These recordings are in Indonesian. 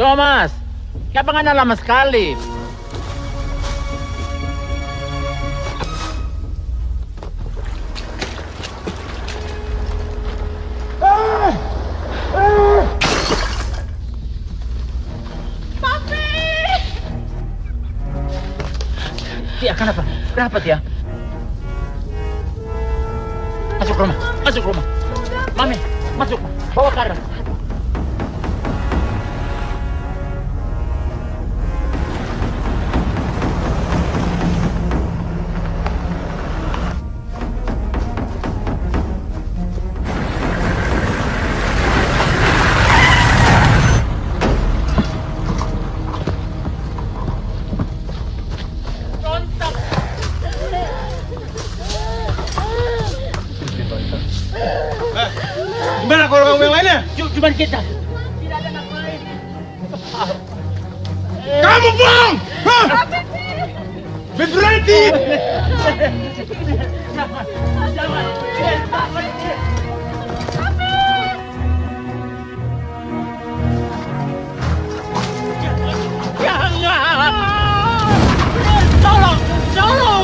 Thomas, kaya pa nga na lama sekali. Papi! Tia, kenapa? Kenapa, Tia? Masuk rumah, masuk rumah. Mami, masuk. Bawa Kara. Gimana kalau kamu yang lainnya? Cuma kita. Tidak ada anak lain. Kamu bohong! Hah? Berhenti! Jangan! Tolong! Tolong!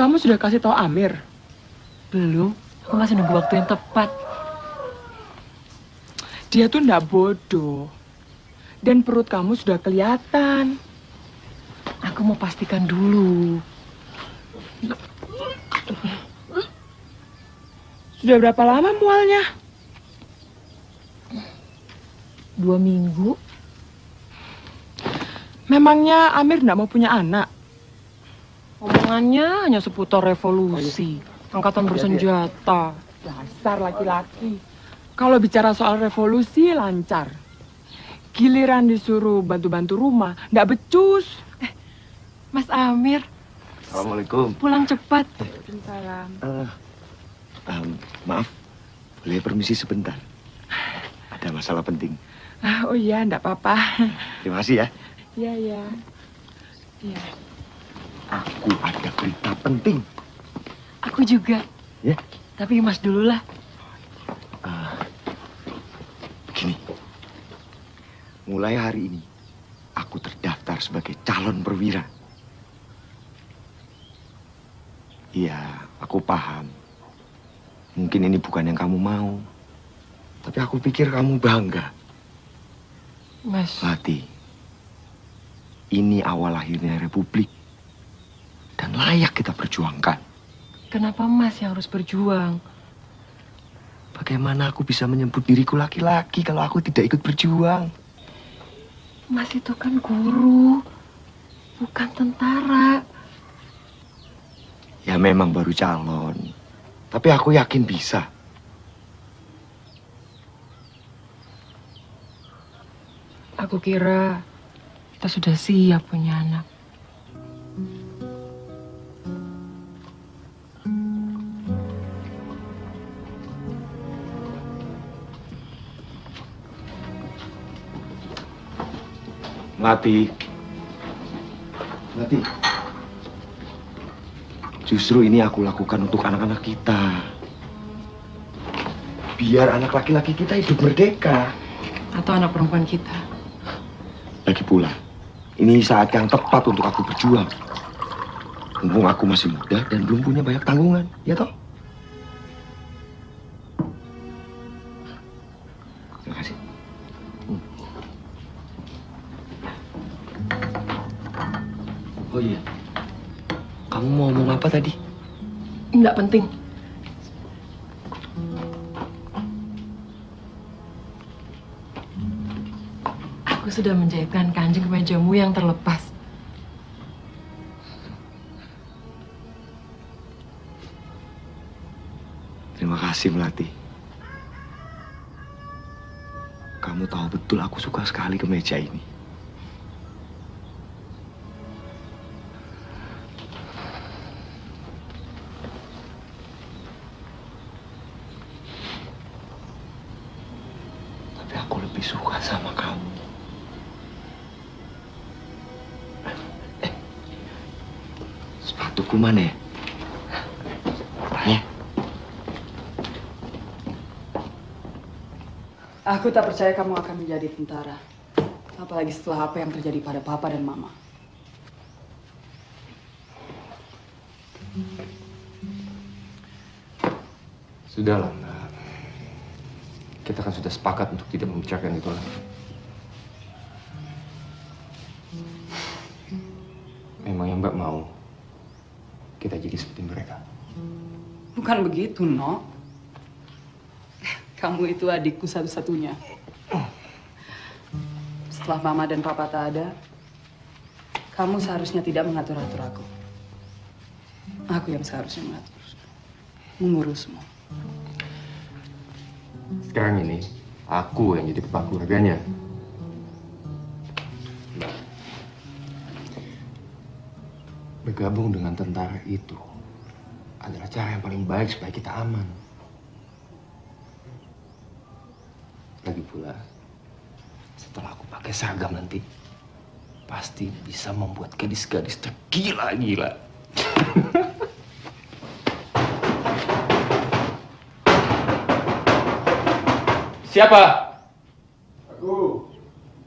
Kamu sudah kasih tahu Amir? Belum, aku masih nunggu waktu yang tepat. Dia tuh ndak bodoh. Dan perut kamu sudah kelihatan. Aku mau pastikan dulu. Sudah berapa lama mualnya? 2 minggu. Memangnya Amir ndak mau punya anak? Omongannya hanya seputar revolusi. Angkatan bersenjata. Dasar laki-laki. Kalau bicara soal revolusi lancar. Giliran disuruh bantu-bantu rumah, ndak becus. Mas Amir, Assalamualaikum. pulang cepat. Waalaikumsalam. Maaf, boleh permisi sebentar? Ada masalah penting. Oh iya, ndak apa-apa. Terima kasih ya. Iya, iya. Iya. Aku ada berita penting. Aku juga. Ya? Tapi Mas dulu lah. Begini, mulai hari ini aku terdaftar sebagai calon perwira. Iya, aku paham. Mungkin ini bukan yang kamu mau. Tapi aku pikir kamu bangga. Mas, Lati, ini awal akhirnya Republik. Dan layak kita perjuangkan. kenapa Mas yang harus berjuang? Bagaimana aku bisa menyebut diriku laki-laki kalau aku tidak ikut berjuang? Mas itu kan guru, bukan tentara. Ya memang baru calon. Tapi aku yakin bisa. Aku kira kita sudah siap punya anak. Lati. Lati. Justru ini aku lakukan untuk anak-anak kita. Biar anak laki-laki kita hidup merdeka. Atau anak perempuan kita. Lagi pula, ini saat yang tepat untuk aku berjuang. Mumpung aku masih muda dan belum punya banyak tanggungan, ya toh? Terima kasih. Oh iya, kamu mau ngomong apa tadi? Nggak penting. Aku sudah menjahitkan kanjeng kemejamu yang terlepas. Terima kasih, Melati. Kamu tahu betul aku suka sekali kemeja ini. Tapi aku lebih suka sama kamu. Sepatuku mana ya? Tanya. Aku tak percaya kamu akan menjadi tentara. Apalagi setelah apa yang terjadi pada Papa dan Mama. Sudahlah, Mbak. Kita kan sudah sepakat untuk tidak membicarakan itu lagi. Memang yang Mbak mau kita jadi seperti mereka. Bukan begitu, No. Kamu itu adikku satu-satunya. Setelah Mama dan Papa tak ada, kamu seharusnya tidak mengatur-atur aku. Aku yang seharusnya mengatur, mengurusmu. Sekarang ini, aku yang jadi kepala keluarganya. Mbak, bergabung dengan tentara itu adalah cara yang paling baik supaya kita aman. Lagi pula, setelah aku pakai seragam nanti, pasti bisa membuat gadis-gadis tergila-gila. Siapa? Aku,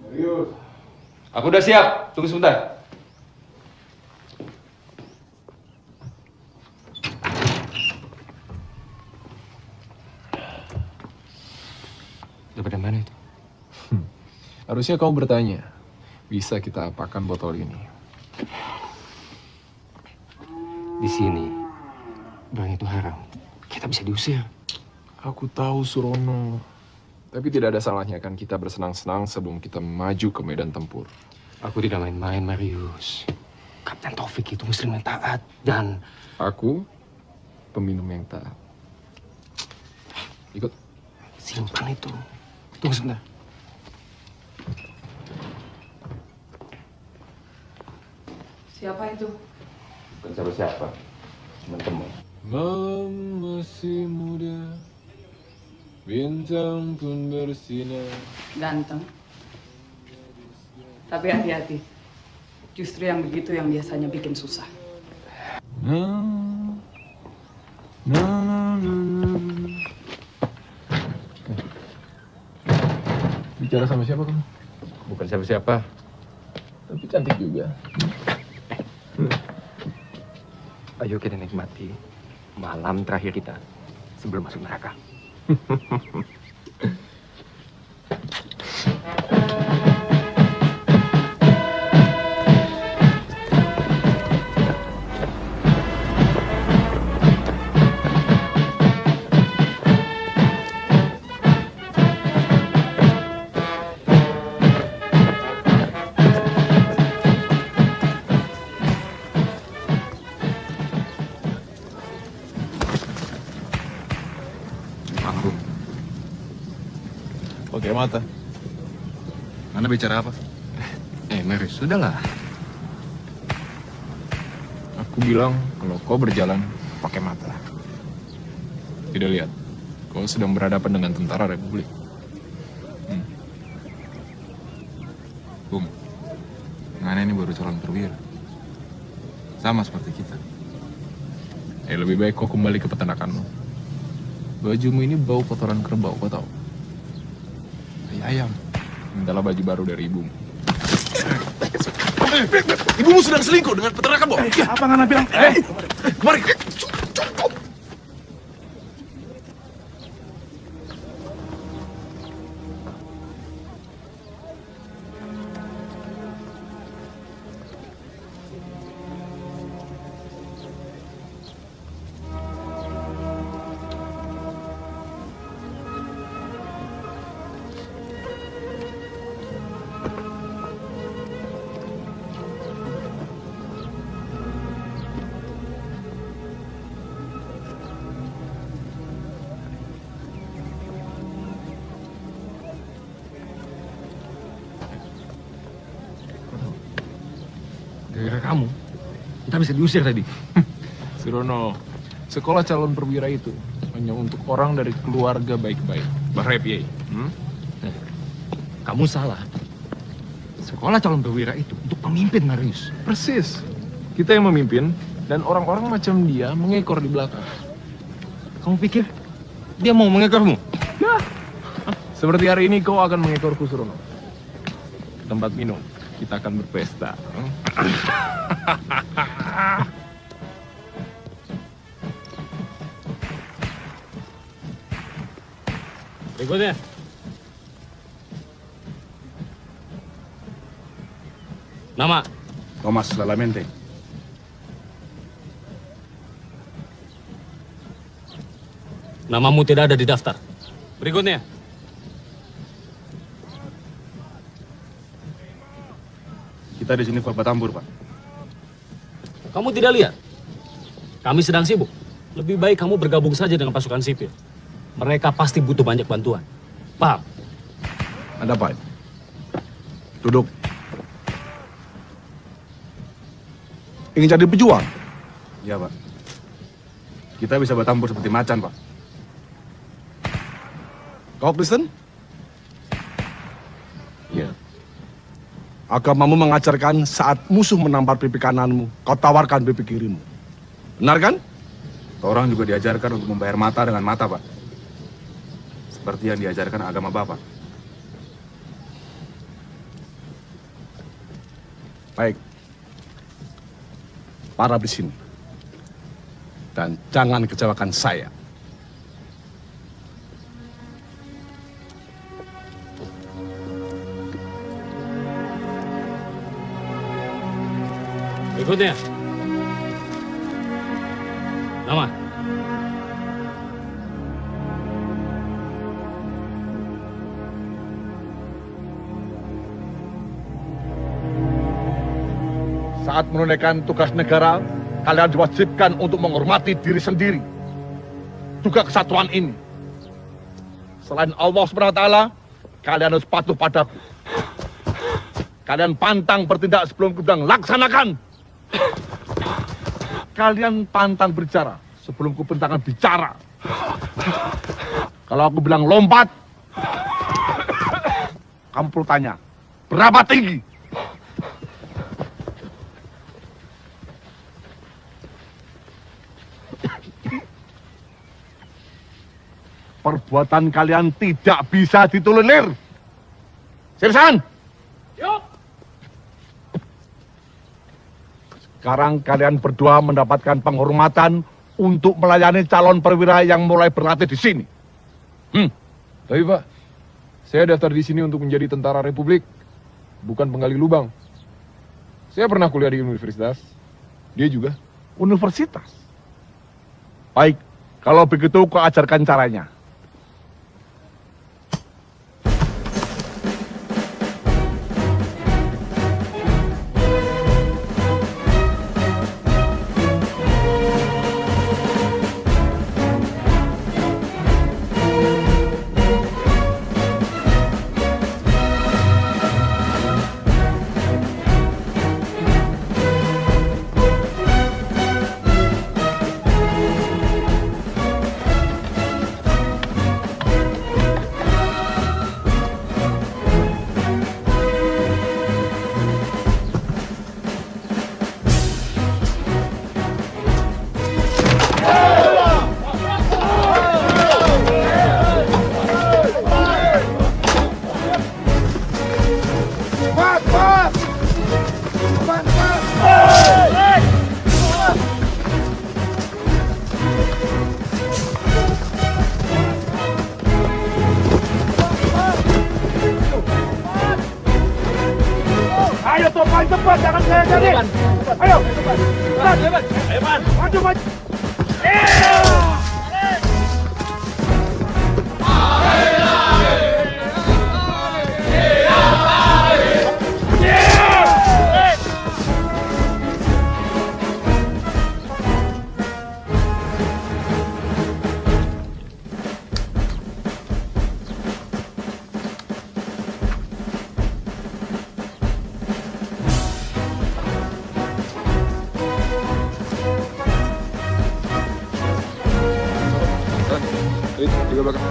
Marius. Aku udah siap. Tunggu sebentar. Dapat dari mana itu? Harusnya kau bertanya. Bisa kita apakan botol ini? Di sini, barang itu haram. Kita bisa diusir. Aku tahu, Surono. Tapi tidak ada salahnya kan kita bersenang-senang sebelum kita maju ke medan tempur. Aku tidak main-main, Marius. Kapten Taufik itu muslim yang taat. Dan Aku peminum yang taat. Ikut. simpan itu. Tunggu sebentar. Siapa itu? Bukan siapa-siapa. Teman-teman. Malam masih muda, bintang pun bersinar. Ganteng. Tapi hati-hati. Justru yang begitu yang biasanya bikin susah. Bicara sama siapa kamu? Bukan siapa-siapa. Tapi cantik juga. Ayo kita nikmati malam terakhir kita sebelum masuk neraka. Pakai mata. Anda bicara apa? Marius, sudahlah. Aku bilang kalau kau berjalan pakai mata. Tidak lihat. Kau sedang berhadapan dengan tentara Republik. Bung, Ngana ini baru calon perwira. Sama seperti kita. Lebih baik kau kembali ke peternakanmu. Bajumu ini bau kotoran kerbau, kau tahu? Ayam. Mintalah baju baru dari ibumu. Ibumu sedang selingkuh dengan peternakan, Bo. Apa Ngana bilang? Mari. Gara-gara kamu, kita bisa diusir tadi. Surono, sekolah calon perwira itu hanya untuk orang dari keluarga baik-baik. Bahrepiai. Kamu salah. Sekolah calon perwira itu untuk pemimpin, Marius. Persis. Kita yang memimpin dan orang-orang macam dia mengekor di belakang. Kamu pikir dia mau mengekormu? Ya. Seperti hari ini kau akan mengekorku, Surono. Tempat minum. Kita akan berpesta. Berikutnya. Nama? Thomas Lalamente. Namamu tidak ada di daftar. Berikutnya. Kita di sini Bapak Tambur, Pak. Kamu tidak lihat? Kami sedang sibuk. Lebih baik kamu bergabung saja dengan pasukan sipil. Mereka pasti butuh banyak bantuan. Paham? Ada apa? Duduk. Ingin jadi pejuang? Iya, Pak. Kita bisa bertempur seperti macan, Pak. Kau Kristen? Iya. Agamamu mengajarkan saat musuh menampar pipi kananmu, kau tawarkan pipi kirimu. Benar kan? Orang juga diajarkan untuk membayar mata dengan mata, Pak. Seperti yang diajarkan agama Bapak. Baik. Para di sini. Dan jangan kecewakan saya. Berikutnya. Nama. Saat menunaikan tugas negara, kalian diwajibkan untuk menghormati diri sendiri. Juga kesatuan ini. Selain Allah SWT, kalian harus patuh padaku. Kalian pantang bertindak sebelum ku bilang laksanakan. Kalian pantang berbicara sebelum ku perintahkan bicara. Kalau aku bilang lompat, kamu perlu tanya, berapa tinggi? Perbuatan kalian tidak bisa ditolerir. Sirsan! Yuk! Sekarang kalian berdua mendapatkan penghormatan untuk melayani calon perwira yang mulai berlatih di sini. Tapi Pak, saya daftar di sini untuk menjadi tentara Republik, bukan penggali lubang. Saya pernah kuliah di universitas. Dia juga. Universitas? Baik, kalau begitu kau ajarkan caranya. Ayo Topan, cepat, jangan saya jadi. Ayo, cepat, cepat. Ayo, Man. Maju, maju. Tiga belakang.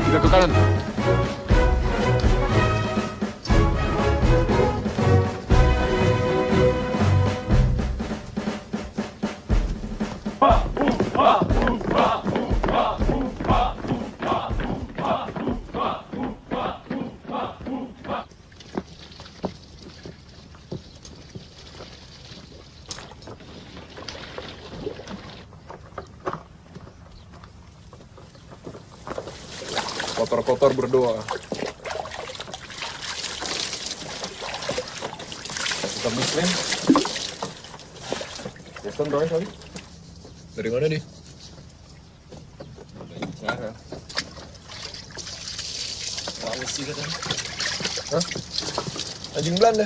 Tiga ke kanan. Kotor-kotor berdoa. Kita Muslim. Jason doain kali. Dari mana dia? Dari Sarah. Sulawesi katanya. Hah? Anjing Belanda.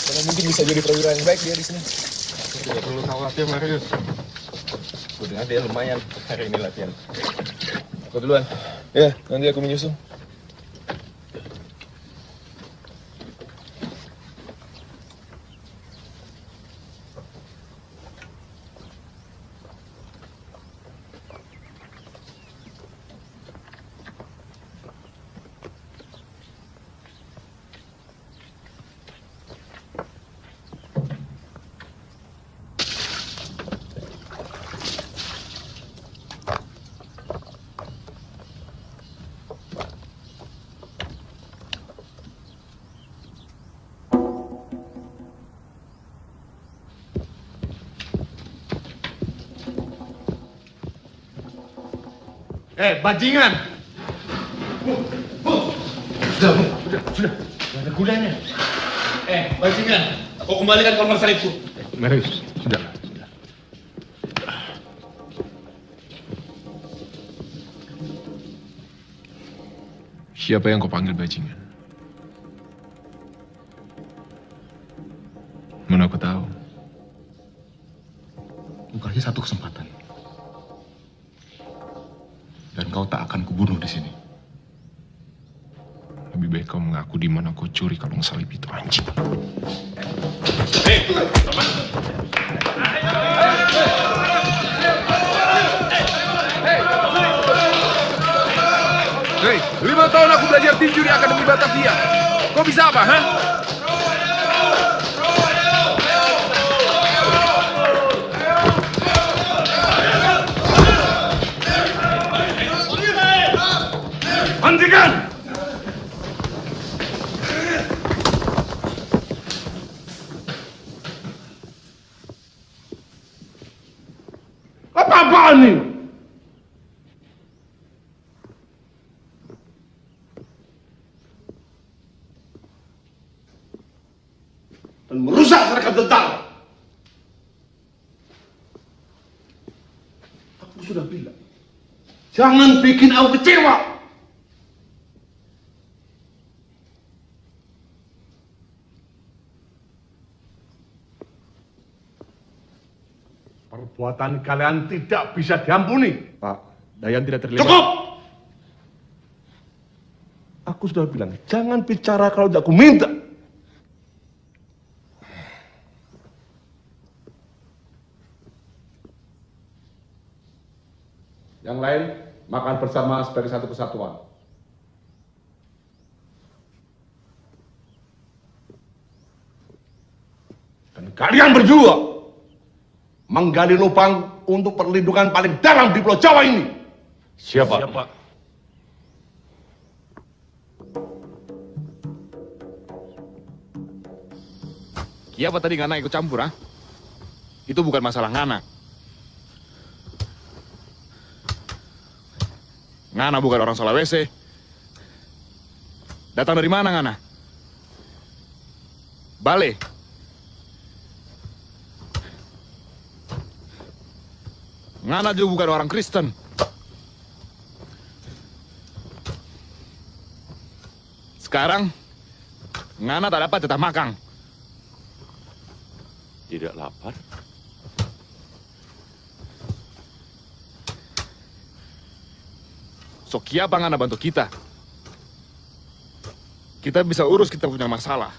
Mana mungkin bisa jadi perwira yang baik dia di sini. Tidak perlu khawatir, Marius. Udah dia lumayan hari ini latihan. Aku duluan. Ya, nanti aku menyusul. Bajingan! Sudah. Tidak ada gunanya. Bajingan, kau kembalikan kolmar salibku. Marius, sudah. Siapa yang kau panggil bajingan? Mana aku tahu. Bukannya satu kesempatan. Dan kau tak akan kubunuh di sini. Lebih baik kau mengaku di mana kau curi kalung salib itu, anjing. Hei, 5 tahun aku belajar tinju di Akademi Batavia. Kau bisa apa, ha? Hentikan! Apa-apaan ini? Dan merusak seragam tentara. Aku sudah bilang, jangan bikin aku kecewa. Perbuatan kalian tidak bisa diampuni. Pak, Dayan tidak terlibat. Cukup! Aku sudah bilang, jangan bicara kalau tidak aku minta. Yang lain, makan bersama sebagai satu kesatuan. Dan kalian berdua menggali lubang untuk perlindungan paling dalam di Pulau Jawa ini. Siapa? Kiapa tadi Ngana ikut campur, ah? Itu bukan masalah Ngana. Ngana bukan orang Sulawesi. Datang dari mana Ngana? Bale. Ngana juga bukan orang Kristen. Sekarang, Ngana tak dapat tetap makan. Tidak lapar. So kiapa Ngana bantu kita? Kita bisa urus kita punya masalah.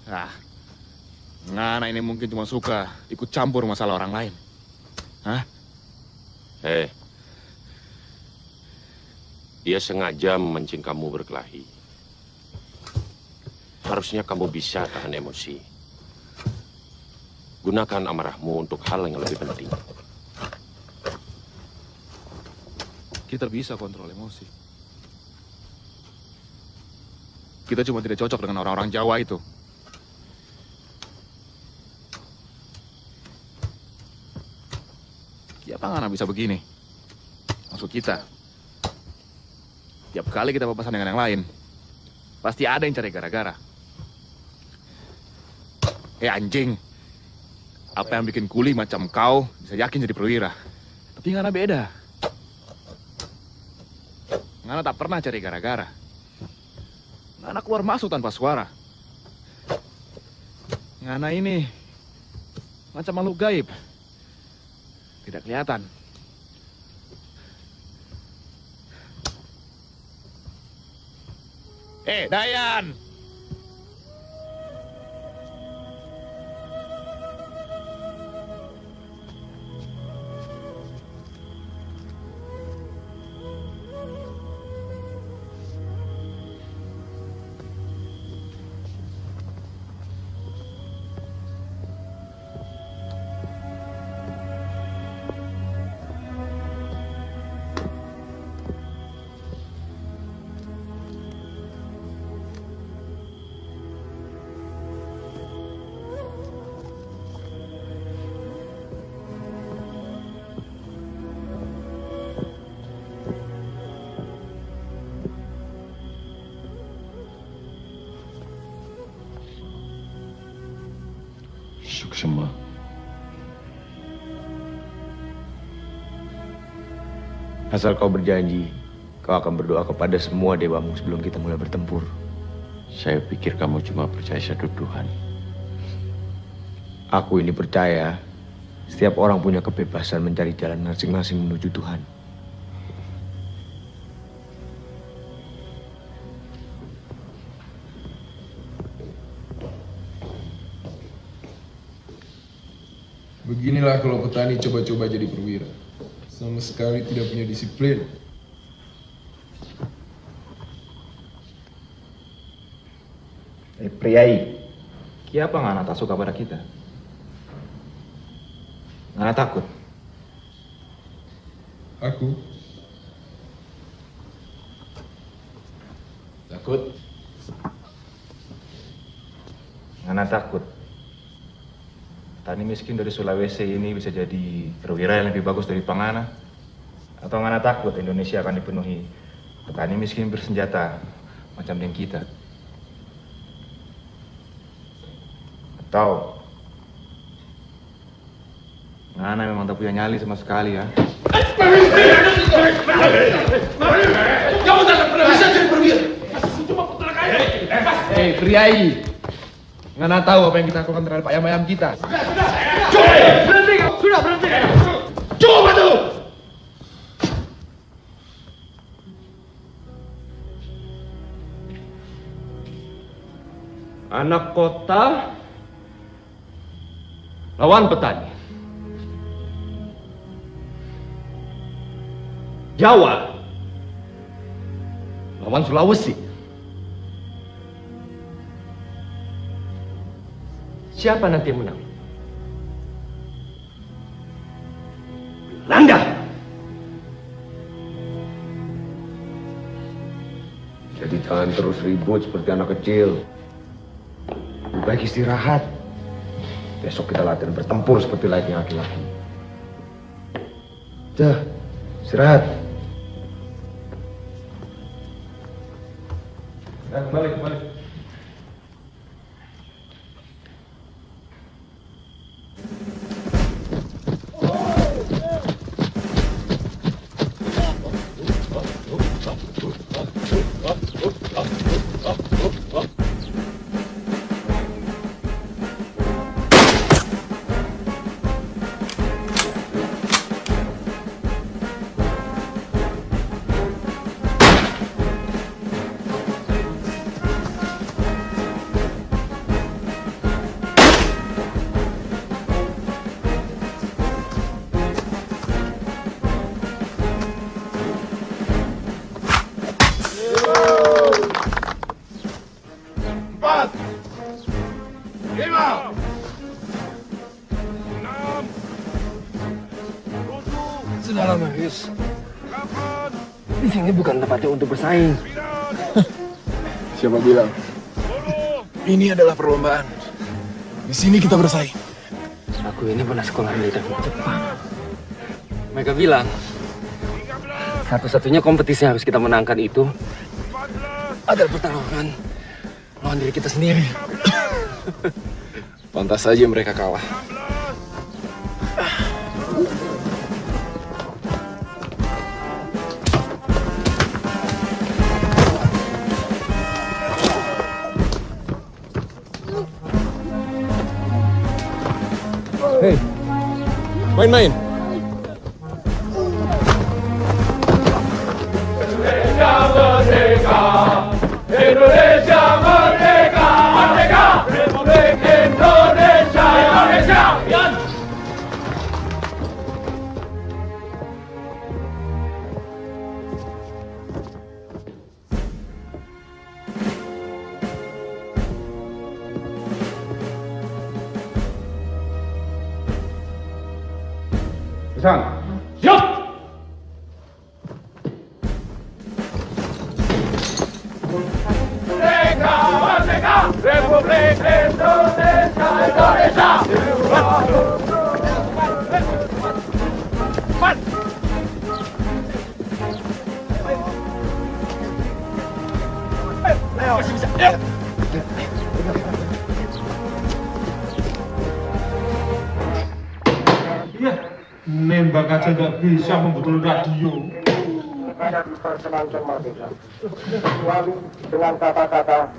Nah, Ngana ini mungkin cuma suka ikut campur masalah orang lain. Hah? Dia sengaja memancing kamu berkelahi. Harusnya kamu bisa tahan emosi. Gunakan amarahmu untuk hal yang lebih penting. Kita bisa kontrol emosi. Kita cuma tidak cocok dengan orang-orang Jawa itu. Kiapa Ngana bisa begini? Maksud kita, tiap kali kita papasan dengan yang lain, pasti ada yang cari gara-gara. Anjing, apa yang bikin kuli macam kau bisa yakin jadi perwira? Tapi Ngana beda. Ngana tak pernah cari gara-gara. Ngana keluar masuk tanpa suara. Ngana ini macam makhluk gaib. Tidak kelihatan. Dayan! Suksema. Asal kau berjanji, kau akan berdoa kepada semua dewamu sebelum kita mulai bertempur. Saya pikir kamu cuma percaya satu Tuhan. Aku ini percaya setiap orang punya kebebasan mencari jalan masing-masing menuju Tuhan. Beginilah kalau petani coba-coba jadi perwira. Sama sekali tidak punya disiplin. Priai, kenapa Ngana tak suka pada kita? Ngana takut? Aku? Takut? Ngana takut. Petani miskin dari Sulawesi ini bisa jadi perwira yang lebih bagus dari Pangana? Atau Ngana takut Indonesia akan dipenuhi petani miskin bersenjata macam yang kita? Atau Ngana memang tak punya nyali sama sekali ya? Kamu tak pernah bisa jadi perwira. Cuma putra kaya. Hei, Priai. Ngana tahu apa yang kita lakukan terhadap ayam-ayam kita. Berhenti, sudah berhenti. Coba tuh. Anak kota lawan petani. Jawa lawan Sulawesi. Siapa nanti yang menang? Belanda. Jadi jangan terus ribut seperti anak kecil. Lebih baik istirahat. Besok kita latihan bertempur seperti layaknya laki-laki. Dah, istirahat. Nah, kembali. Sudahlah, Marius. Di sini bukan tempatnya untuk bersaing. Siapa bilang? Ini adalah perlombaan. Di sini kita bersaing. Aku ini pernah sekolah militer di Jepang. Mereka bilang, satu-satunya kompetisi yang harus kita menangkan itu adalah pertarungan lawan diri kita sendiri. Pantas saja mereka kalah. Hei, main-main. Indonesia merdeka, Indonesia merdeka, merdeka, Republik Indonesia, Indonesia. Yan. Kesana. Siap. Merdeka, merdeka, Republik Indonesia, Indonesia. Masih bisa. Nembak aja nggak bisa membetul radio. Saya diperkenankan merdeka. Kecuali dengan kata-kata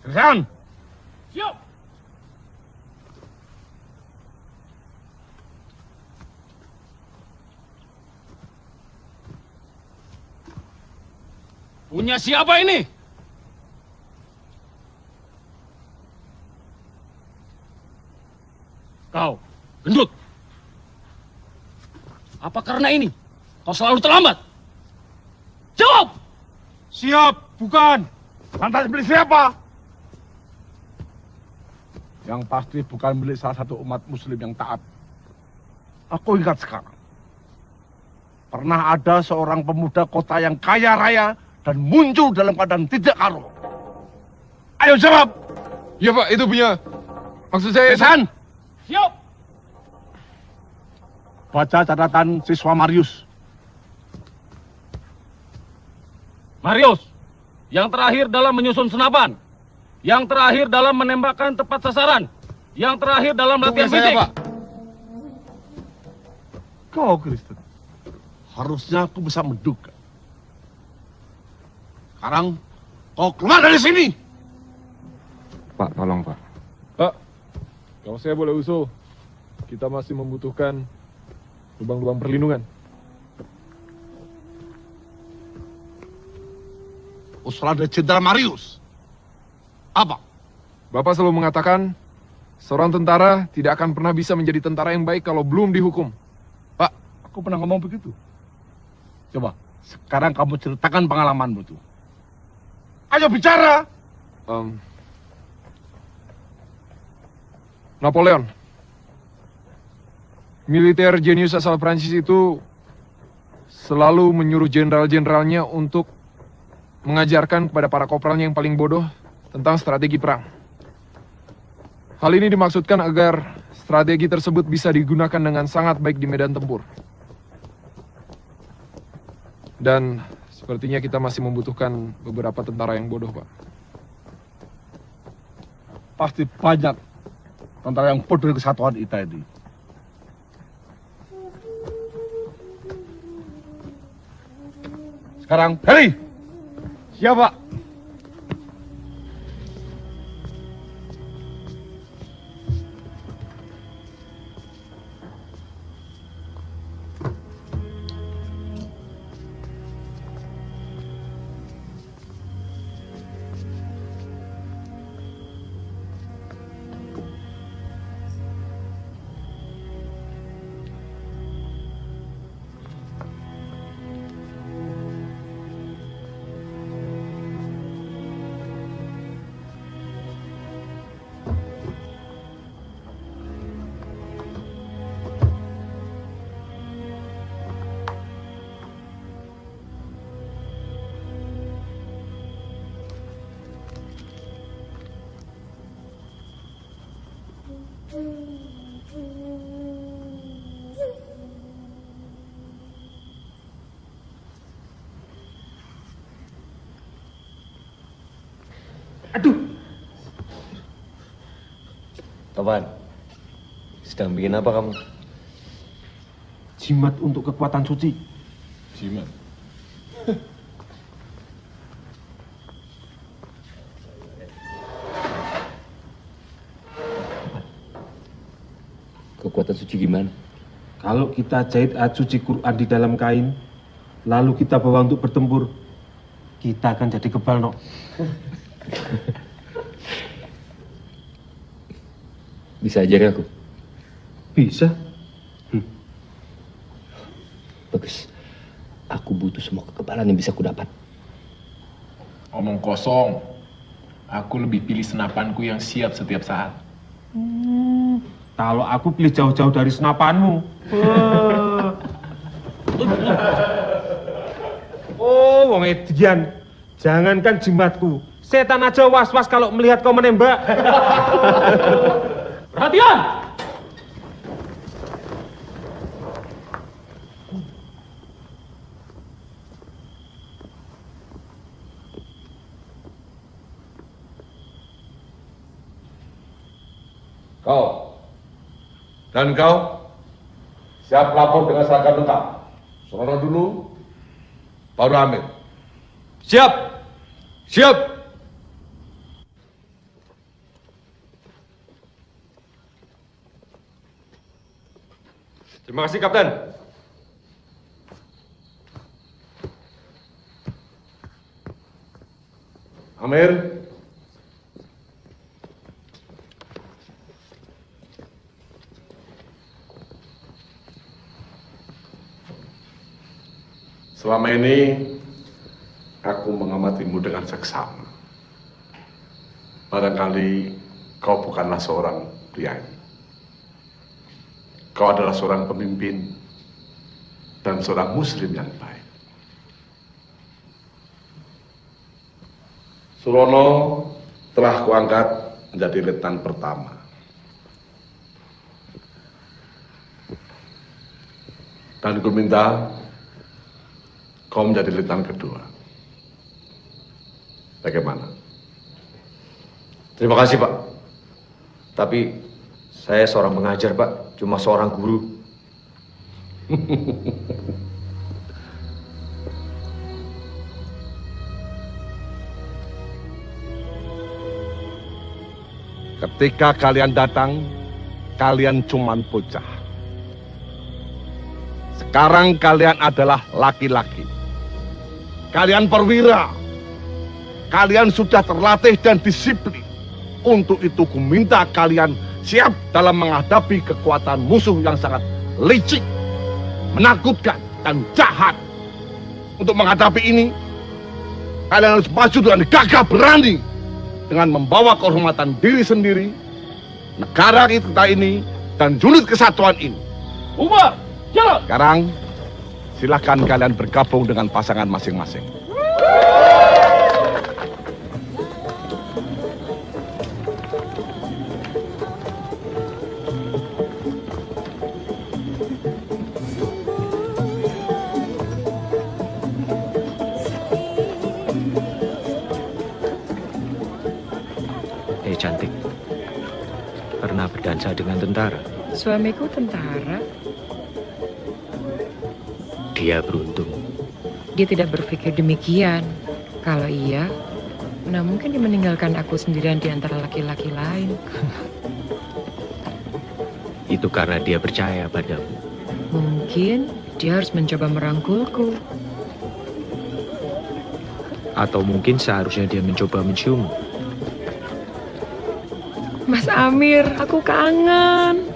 Sersan! Siap! Punya siapa ini? Kau, gendut. Apa karena ini kau selalu terlambat? Jawab! Siap, bukan. Lantas milik siapa? Yang pasti bukan milik salah satu umat muslim yang taat. Aku ingat sekarang. Pernah ada seorang pemuda kota yang kaya raya dan muncul dalam keadaan tidak karuan. Ayo jawab. Iya Pak, itu punya. Maksud saya... Sersan! Siap! Baca catatan siswa Marius. Marius, yang terakhir dalam menyusun senapan. Yang terakhir dalam menembakkan tepat sasaran. Yang terakhir dalam latihan fisik. Pak. Kau Kristen, harusnya aku bisa menduga. Sekarang kau keluar dari sini. Pak, tolong Pak. Pak, kalau saya boleh usul, kita masih membutuhkan lubang-lubang perlindungan. Usulan dari Jenderal Marius. Apa? Bapak selalu mengatakan, seorang tentara tidak akan pernah bisa menjadi tentara yang baik kalau belum dihukum. Pak, aku pernah ngomong begitu. Coba, sekarang kamu ceritakan pengalamanmu itu. Ayo bicara! Napoleon. Militer jenius asal Prancis itu selalu menyuruh jenderal-jenderalnya untuk mengajarkan kepada para korporalnya yang paling bodoh tentang strategi perang. Hal ini dimaksudkan agar strategi tersebut bisa digunakan dengan sangat baik di medan tempur. Dan sepertinya kita masih membutuhkan beberapa tentara yang bodoh, Pak. Pasti banyak tentara yang bodoh di kesatuan kita ini. Sekarang, Heri! Siapa? Aduh. Topan, sedang bikin apa kamu? Jimat untuk kekuatan suci. Jimat? Kekuatan suci gimana? Kalau kita jahit ayat suci Quran di dalam kain, lalu kita bawa untuk bertempur, kita akan jadi kebal, Nok. Bisa ajari aku? Bisa. Bagus. Aku butuh semua kekebalan yang bisa aku dapat. Omong kosong. Aku lebih pilih senapanku yang siap setiap saat. Kalau aku pilih jauh-jauh dari senapanmu. Oh, wong edian. Jangankan jimatku, Setan aja was-was kalau melihat kau menembak. Perhatian! Kau dan kau siap lapor dengan seragam lengkap. Surono dulu, baru Amir. Siap. Siap. Terima kasih, Kapten. Amir. Selama ini aku mengamatimu dengan seksama. Barangkali kau bukanlah seorang priai. Kau adalah seorang pemimpin dan seorang muslim yang baik. Surono telah kuangkat menjadi letnan pertama. Dan ku minta kau menjadi letnan kedua. Bagaimana? Terima kasih, Pak. Tapi saya seorang pengajar, Pak. Cuma seorang guru. Ketika kalian datang, kalian cuman bocah. Sekarang kalian adalah laki-laki. Kalian perwira. Kalian sudah terlatih dan disiplin. Untuk itu ku minta kalian siap dalam menghadapi kekuatan musuh yang sangat licik, menakutkan, dan jahat. Untuk menghadapi ini, kalian harus maju dengan gagah berani. Dengan membawa kehormatan diri sendiri, negara kita ini, dan unit kesatuan ini. Bubar! Jalan! Sekarang, silahkan kalian bergabung dengan pasangan masing-masing. Cantik, pernah berdansa dengan tentara? Suamiku tentara. Dia beruntung. Dia tidak berpikir demikian. Kalau iya, nah mungkin dia meninggalkan aku sendirian di antara laki-laki lain. Itu karena dia percaya padamu. Mungkin dia harus mencoba merangkulku. Atau mungkin seharusnya dia mencoba menciummu. Mas Amir, aku kangen.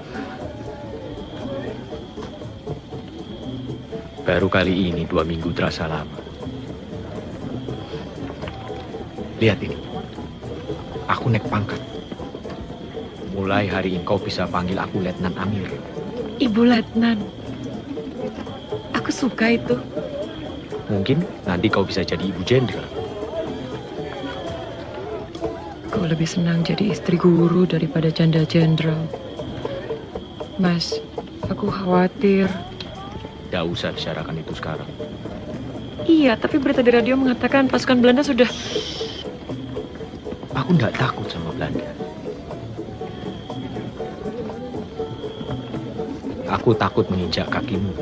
Baru kali ini 2 minggu terasa lama. Lihat ini. Aku naik pangkat. Mulai hari ini kau bisa panggil aku Letnan Amir. Ibu Letnan. Aku suka itu. Mungkin nanti kau bisa jadi ibu jenderal. Kau lebih senang jadi istri guru daripada janda jenderal. Mas, aku khawatir. Tidak usah bicarakan itu sekarang. Iya, tapi berita di radio mengatakan pasukan Belanda sudah... Aku tidak takut sama Belanda. Aku takut menginjak kakimu.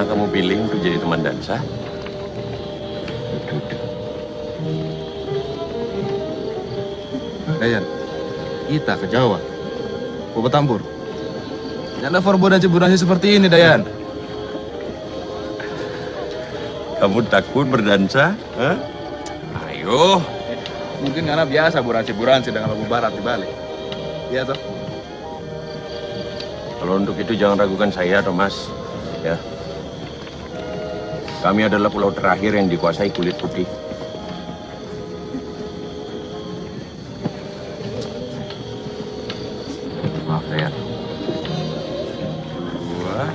Kamu pilih untuk jadi teman dansa? Dayan, Kita ke Jawa. Mau bertempur. Nyanda forbo dan ceburasi seperti ini, Dayan. Kamu takut berdansa? Hah? Ayo. Mungkin karena biasa buransi dengan lagu barat di Bali. Iya toh? Kalau untuk itu jangan ragukan saya, Thomas. Ya. Kami adalah pulau terakhir yang dikuasai kulit putih. Maaf, Dayan. 2,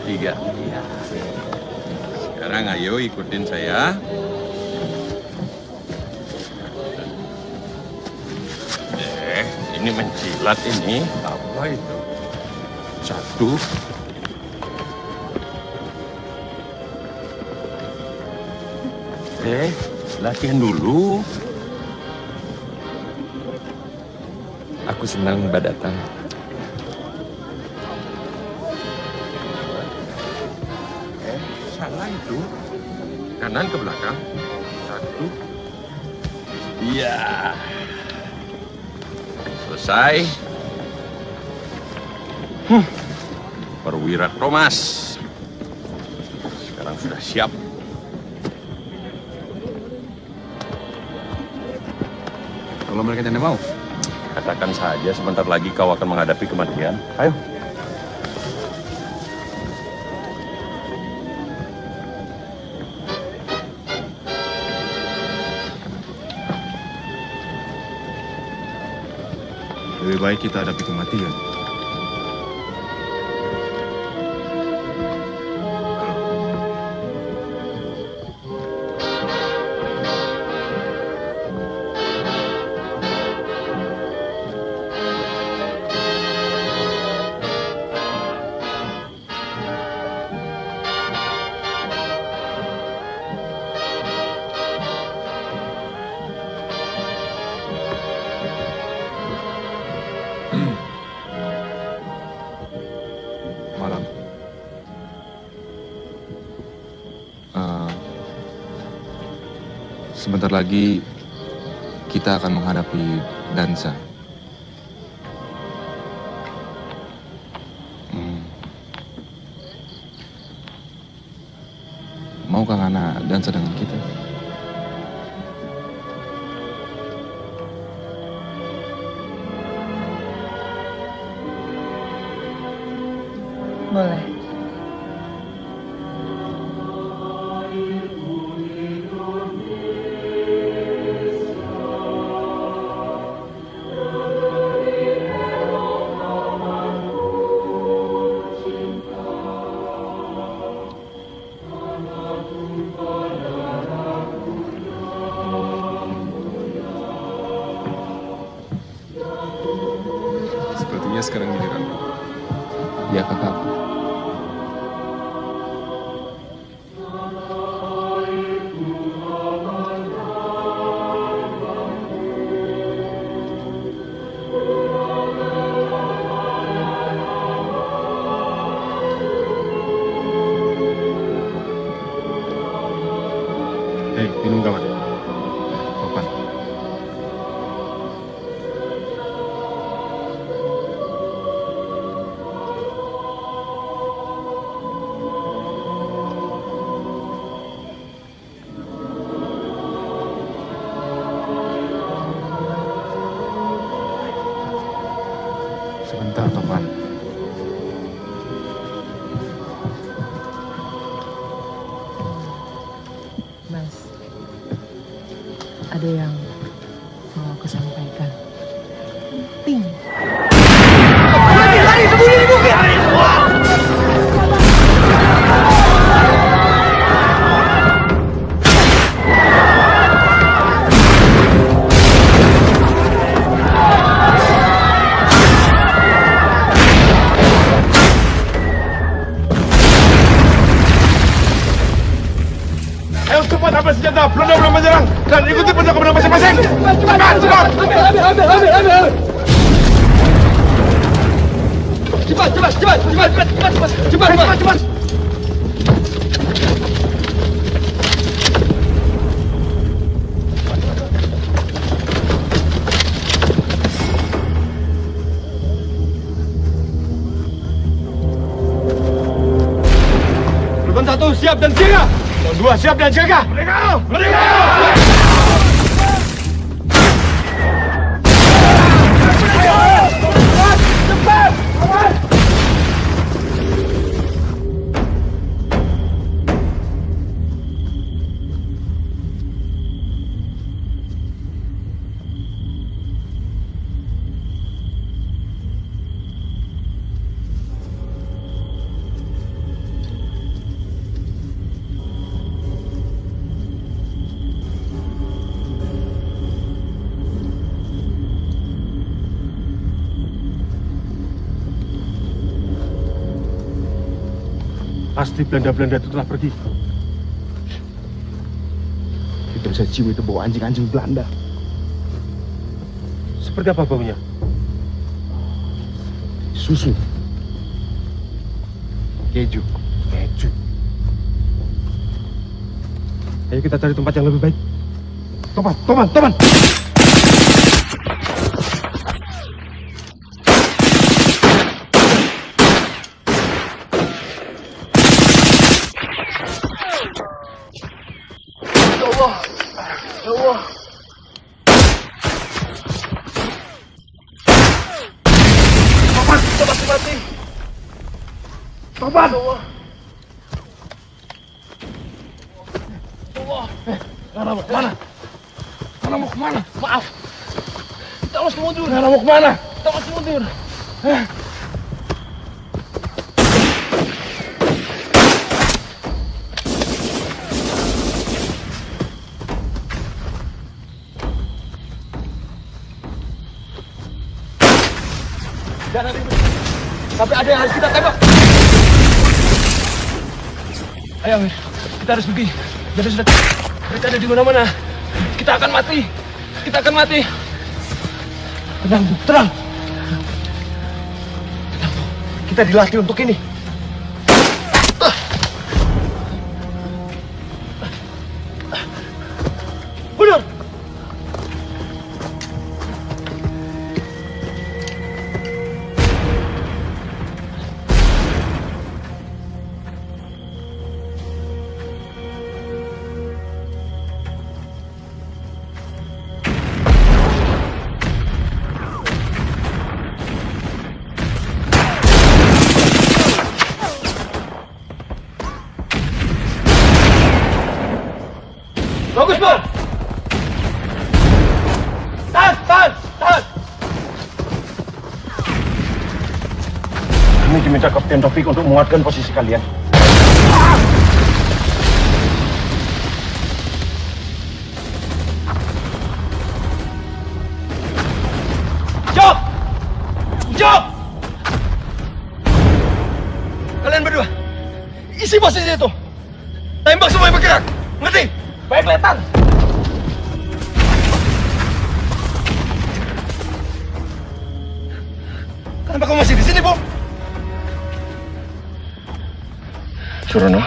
3. Ya. Sekarang ayo ikutin saya. Ini mencilat ini. Apa itu? 1. Latihan dulu. Aku senang Mbak datang. Salah itu. Kanan ke belakang. 1. Iya. Selesai. Perwira Thomas. Sekarang sudah siap. Kalau mereka tidak mau, katakan saja sebentar lagi kau akan menghadapi kematian. Ayo. lebih baik kita hadapi kematian. Malam. Sebentar lagi kita akan menghadapi dansa. Maukah Ngana dansa dengan kita? Boleh. Sepertinya sekarang giliran. Ya, kakak. Hei, minum kawan. Papan. Sebentar, Papan. Mas, ada yang mau aku sampaikan. Ting. Lari, sembunyi di bukit! Ayo cepat ambil senjata, belum menyerang dan ikuti pedang kepada masing-masing. Cepat, cepat. Ambil. Cepat. siap dan siaga. Zona 2 siap dan siaga. Merdeka! Cepat! Pasti Belanda-Belanda itu telah pergi. Kita bisa cium itu bau anjing-anjing Belanda. Seperti apa baunya? Susu. Keju. Ayo kita cari tempat yang lebih baik. Toman! Nana mau kemana? Maaf. Kita harus mundur. Nana mau kemana? Kita harus mundur. Jangan ribut. Sampai ada yang harus kita tembak. Ayo, Amir. Kita harus pergi. Jadi sudah mereka ada di mana-mana. Kita akan mati. Tenang, Bu. Tenang. Kita dilatih untuk ini. Mundur. Bagus, Bang! Tahan! Ini diminta Kapten Taufik untuk menguatkan posisi kalian. Jok! Kalian berdua, isi posisi itu. Tembak semua yang bergerak. Ngerti? Baik, Letang. Kenapa kamu masih di sini, Bu? Surono.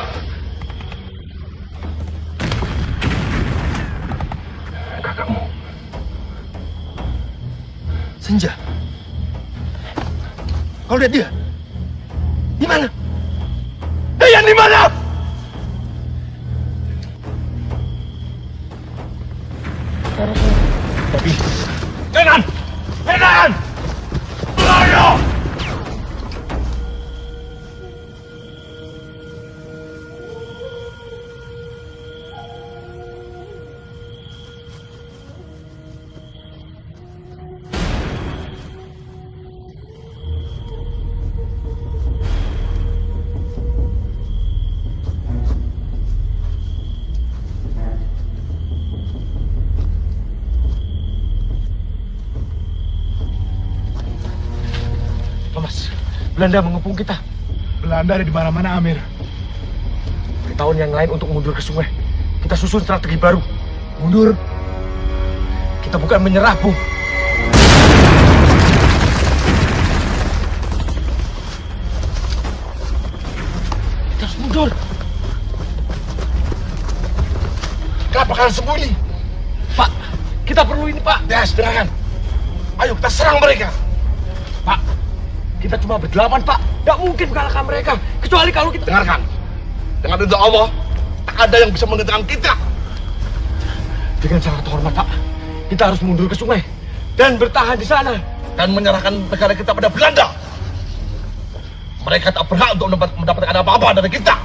Kakakmu. Senja. Kau lihat dia? Di mana? Yang di mana? Tapi, Medan! Ayo! Belanda mengepung kita. Belanda ada di mana-mana, Amir. Beritahu yang lain untuk mundur ke sungai. Kita susun strategi baru. Mundur. Kita bukan menyerah, Bu. Kita harus mundur. Kenapa kalian sembunyi? Pak, kita perlu ini, Pak. Ya, serangan. Ayo kita serang mereka. Pak, kita cuma berdelapan, Pak. Tidak mungkin mengalahkan mereka. Kecuali kalau kita... Dengarkan. Dengan ridha Allah, tak ada yang bisa menghentikan kita. Dengan sangat terhormat, Pak, kita harus mundur ke sungai dan bertahan di sana dan menyerahkan negara kita pada Belanda. Mereka tak berhak untuk mendapatkan apa-apa dari kita.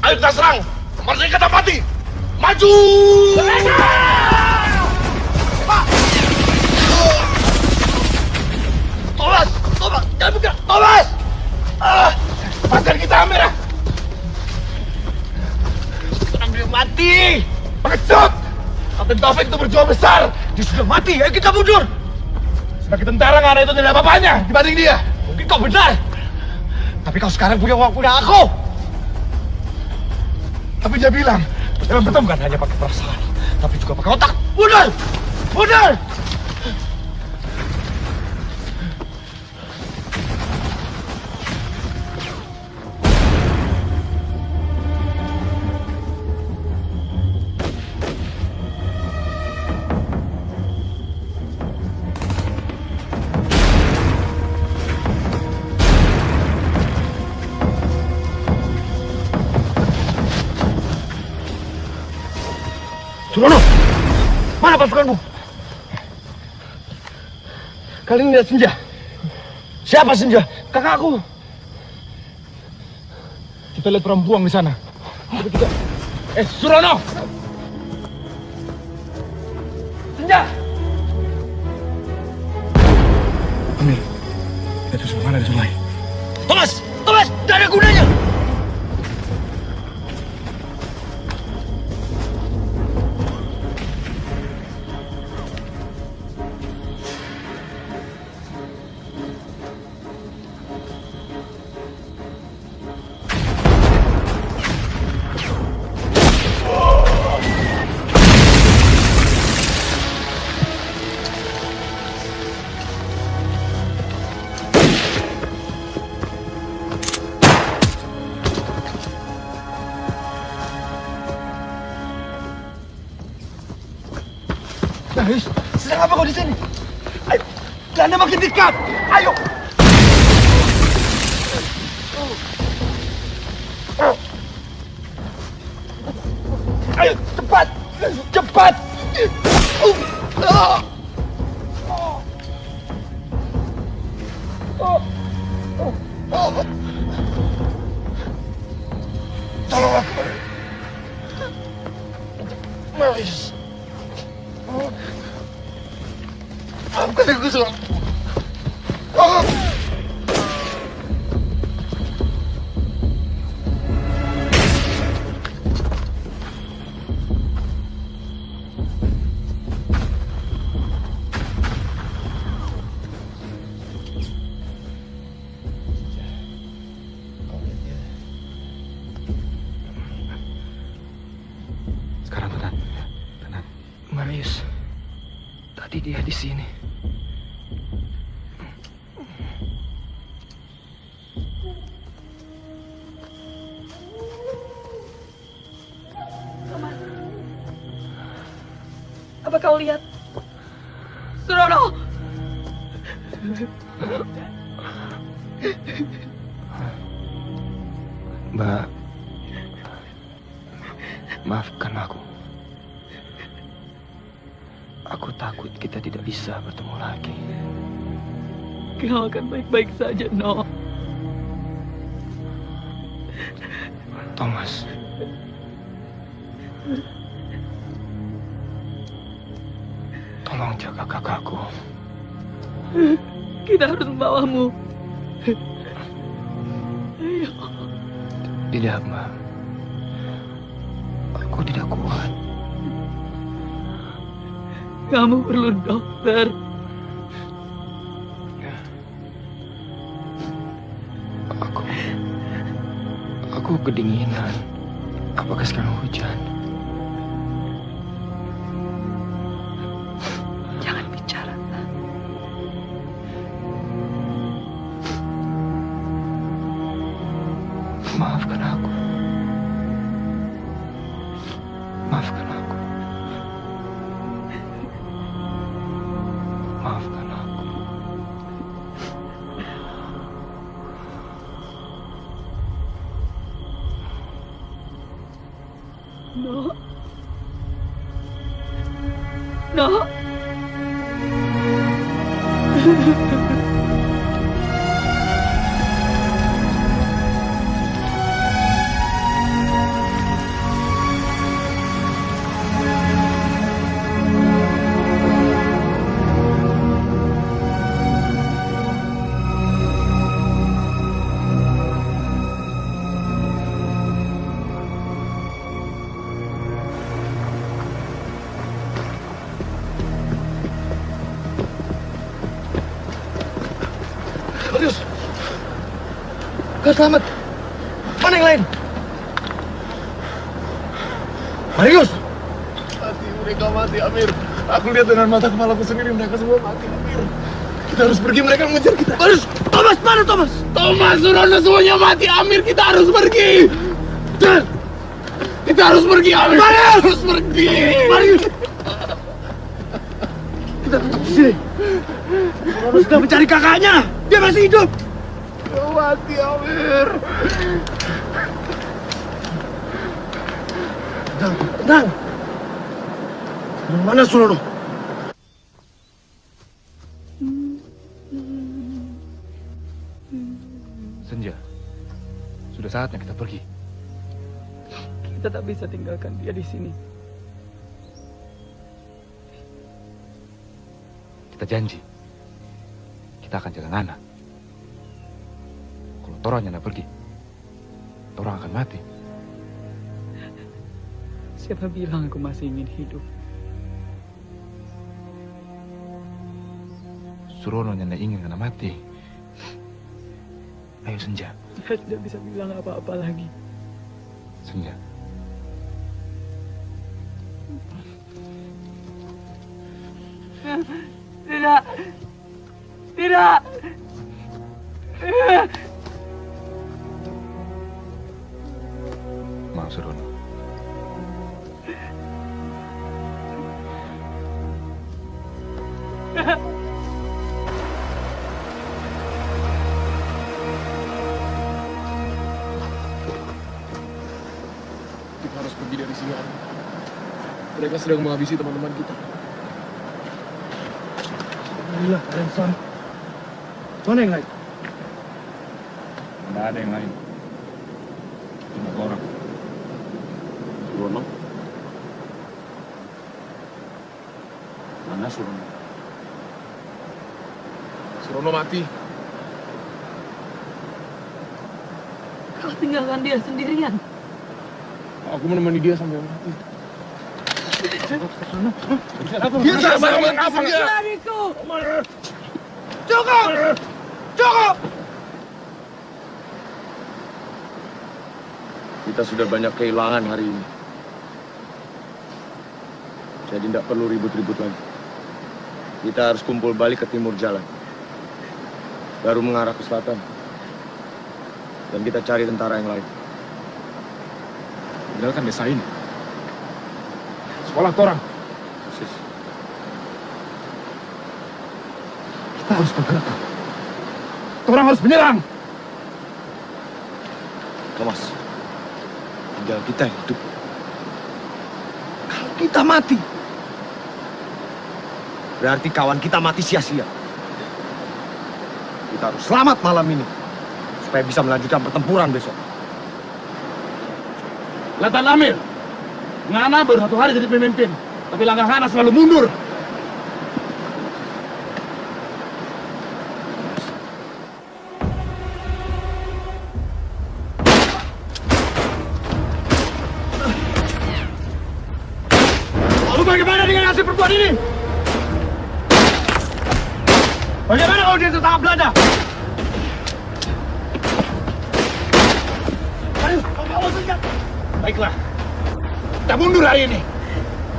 Ayo kita serang, mari kita mati. Maju! Thomas! Thomas! Jangan bergerak! Thomas! Lepaskan kita, Amir! Sekarang dia mati! Pengecut! Kapten Taufik itu berjuang besar! Dia sudah mati, ayo kita mundur! Sebagai tentara nggak ada itu tidak apa-apanya dibanding dia! Mungkin kau benar! Tapi kau sekarang punya aku! Tapi dia bilang, dalam betul bukan hanya pakai perasaan, tapi juga pakai otak. Mundur! Mundur! Surono, mana pasukanmu? Kalian lihat Senja? Siapa Senja? Kakakku. Kita lihat perempuan di sana. Kita... Surono! Senja! Amir, kita terus kemana di sungai? Thomas! Thomas! Tidak ada gunanya! Sedang apa kau di sini? Ayo, Belanda makin dekat. Ayo. Ayo, cepat, cepat. Tolong aku. Maris. Maafkan aku, Surono. Sekarang tenang. Marius, tadi dia di sini. Apa kau lihat? Surono! Mbak, maafkan aku. Aku takut kita tidak bisa bertemu lagi. Kau akan baik-baik saja, No. Thomas. Tolong jaga kakakku. Kita harus membawamu. Ayo. Tidak, Mbak. Aku tidak kuat. Kamu perlu dokter. Aku kedinginan. Apakah sekarang hujan? Jangan bicara. Maafkan aku. Maafkan aku. Maafkan aku. No. Marius! Kau selamat! Mana yang lain? Marius! Mati, mereka mati, Amir. Aku lihat dengan mata kepalaku sendiri, mereka semua mati, Amir. Kita harus pergi, mereka mengejar kita. Marius! Thomas, mana Thomas? Thomas, Surono semuanya mati, Amir. Kita harus pergi. Kita harus pergi, Amir. Marius! Harus pergi. Marius! Kita tetap di sini. Surono sedang mencari kakaknya. Dia masih hidup. Dia mati, Amir. Tenang. Di mana Surono? Senja, sudah saatnya kita pergi. Kita tak bisa tinggalkan dia di sini. Kita janji, kita akan jaga Nana. Kalau Toranya nak pergi, Torang akan mati. Siapa bilang aku masih ingin hidup? Surono nak ingin Nana mati. Ayo Senja. Dia tidak bisa bilang apa-apa lagi. Senja. Tidak. Tidak. Maaf Surono. Kita harus pergi dari sini, Amir. Mereka sedang menghabisi teman-teman kita. Alhamdulillah, kalian selamat. Mana yang lain? Tidak ada yang lain. Cuma orang. Surono? Mana Surono? Surono mati. Kau tinggalkan dia sendirian. Aku menemani dia sampai mati. Dia sama apa? Lariku. Cukup! Cukup! Kita sudah banyak kehilangan hari ini. Jadi tidak perlu ribut-ribut lagi. Kita harus kumpul balik ke timur jalan. Baru mengarah ke selatan. Dan kita cari tentara yang lain. Tinggalkan desa ini. Sekolah Torang. Persis. Kita harus bergerak. Torang harus menyerang. Thomas, tinggal kita yang hidup. Kalau kita mati, Berarti kawan kita mati sia-sia. Kita harus selamat malam ini. Supaya bisa melanjutkan pertempuran besok. Latan Amir. Ngana baru 1 hari jadi pemimpin. Tapi langkah Ngana selalu mundur. lalu bagaimana dengan hasil perempuan ini? Bagaimana kalau dia tertangkap Belanda? Ayo, kamu senjat. Baiklah. Kita mundur hari ini.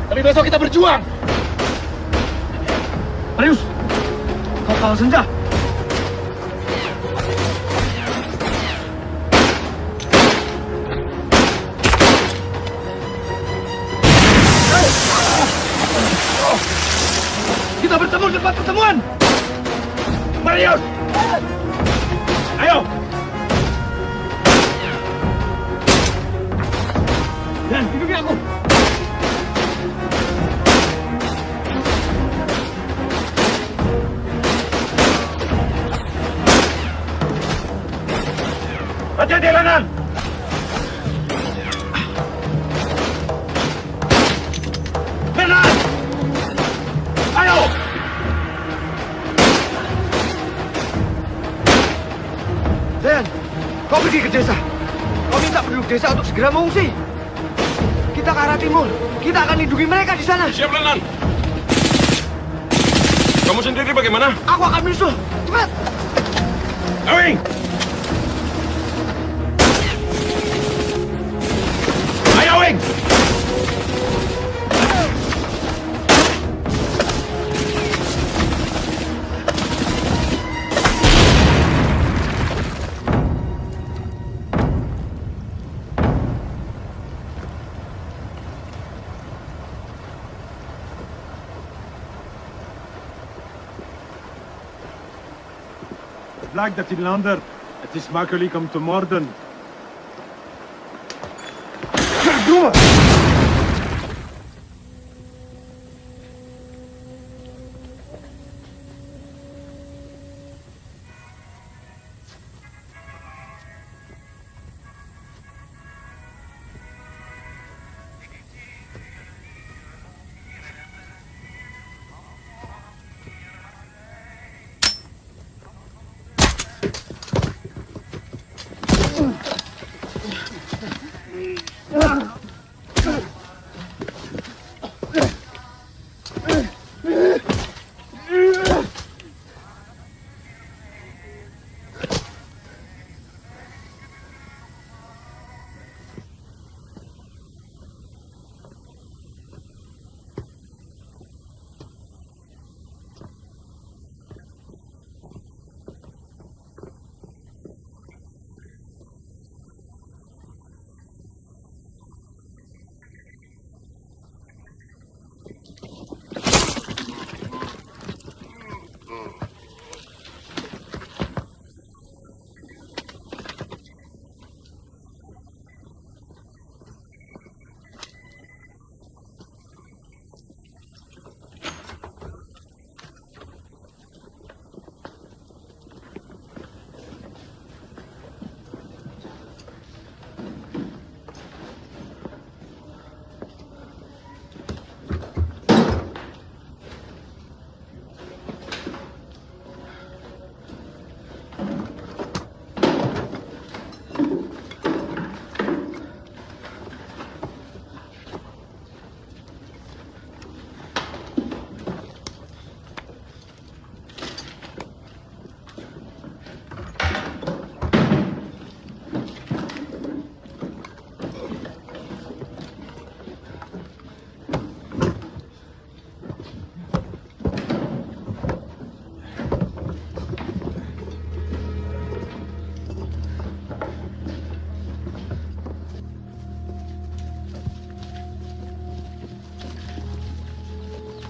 Tapi besok kita berjuang. Marius, kau kalah senja. Kita bertemu di tempat pertemuan. Marius, ayo. Dan hidupi aku. Berhenti, kanan! Kanan! Ayo! Dan, kau pergi ke desa. Kau minta penduduk desa untuk segera mengungsi. Kita ke arah timur. Kita akan lindungi mereka di sana. Siap, Lenan. Kamu sendiri bagaimana? Aku akan menyusul. Cepat. Awing! Ayo, Awing! Blijkt dat Inlander. Het is makkelijk om te moorden. Verdomme!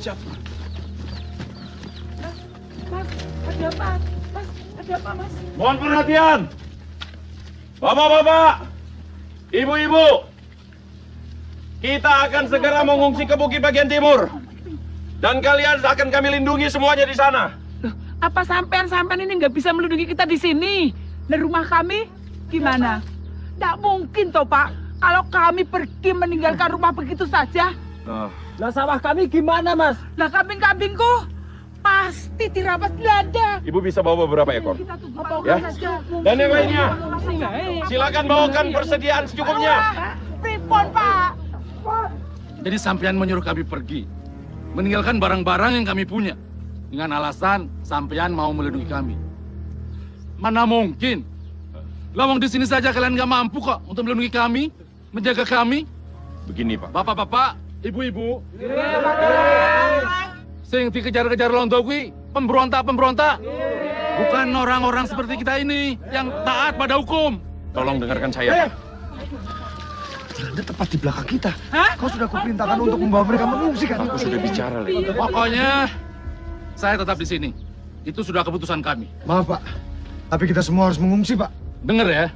Siap. Mas, ada apa? Mas, ada apa, Mas? Mohon perhatian! Bapak-bapak, ibu-ibu, kita akan segera mengungsi ke bukit bagian timur. Dan kalian akan kami lindungi semuanya di sana. Apa sampean ini nggak bisa melindungi kita di sini? Dan rumah kami gimana? Nggak mungkin toh, Pak. Kalau kami pergi meninggalkan rumah begitu saja. Lah sawah kami gimana, Mas? Lah kambing-kambingku pasti dirampas Belanda. Ibu bisa bawa beberapa ekor. Ya. Dan yang lainnya, silakan bawakan persediaan secukupnya. Pripon, Pak. Jadi sampean menyuruh kami pergi, meninggalkan barang-barang yang kami punya, dengan alasan sampean mau melindungi kami. Mana mungkin? Lawang di sini saja kalian nggak mampu kok untuk melindungi kami, menjaga kami. Begini, Pak. Bapak-bapak, ibu-ibu, sing dikejar-kejar londo kuwi pemberontak-pemberontak. Bukan orang-orang seperti kita ini yang taat pada hukum. Tolong dengarkan saya. Belanda tepat di belakang kita. Kau sudah kuperintahkan untuk membawa mereka mengungsi kan? Aku sudah bicara, Le. Pokoknya saya tetap di sini. Itu sudah keputusan kami. Maaf, Pak. Tapi kita semua harus mengungsi, Pak. Dengar ya.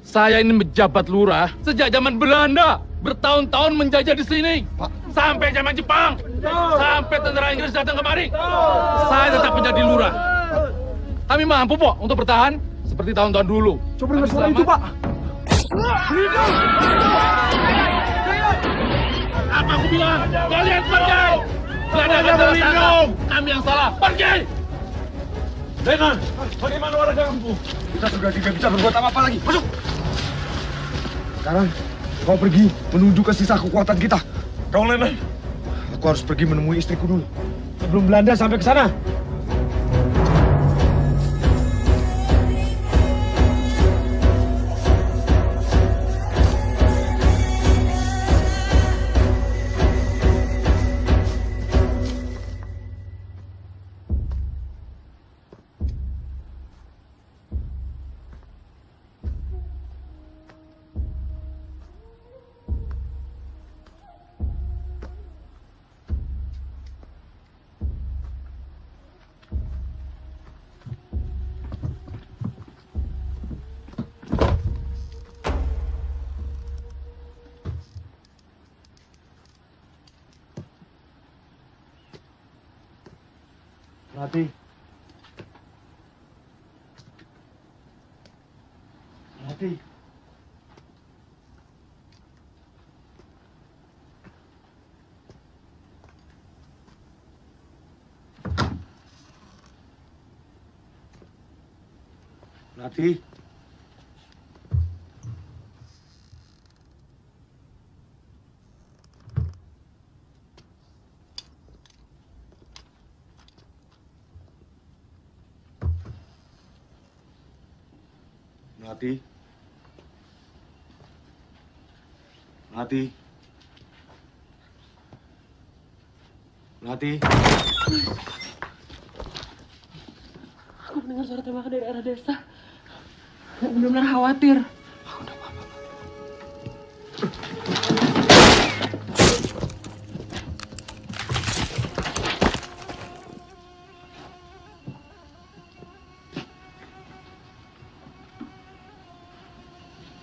Saya ini menjabat lurah sejak zaman Belanda. Bertahun-tahun menjajah di sini. Sampai zaman Jepang. Sampai tentara Inggris datang kemari. Saya tetap menjadi lurah. Kami mampu, Pak, untuk bertahan seperti tahun-tahun dulu. Coba dengar suara itu, Pak. Apa aku bilang? Kalian pergi! Belanda akan terlindung! Kami yang salah, pergi! Lennon, bagaimana warga kampung? Kita sudah tidak bisa berbuat apa-apa lagi. Masuk! Sekarang, kau pergi menuju ke sisa kekuatan kita. Kau, Lennon. Aku harus pergi menemui istriku dulu. Sebelum Belanda sampai ke sana. Mati. Mati. Mati. Mati. Mati. Mati. Aku mendengar suara tembakan dari arah desa. Benar-benar khawatir.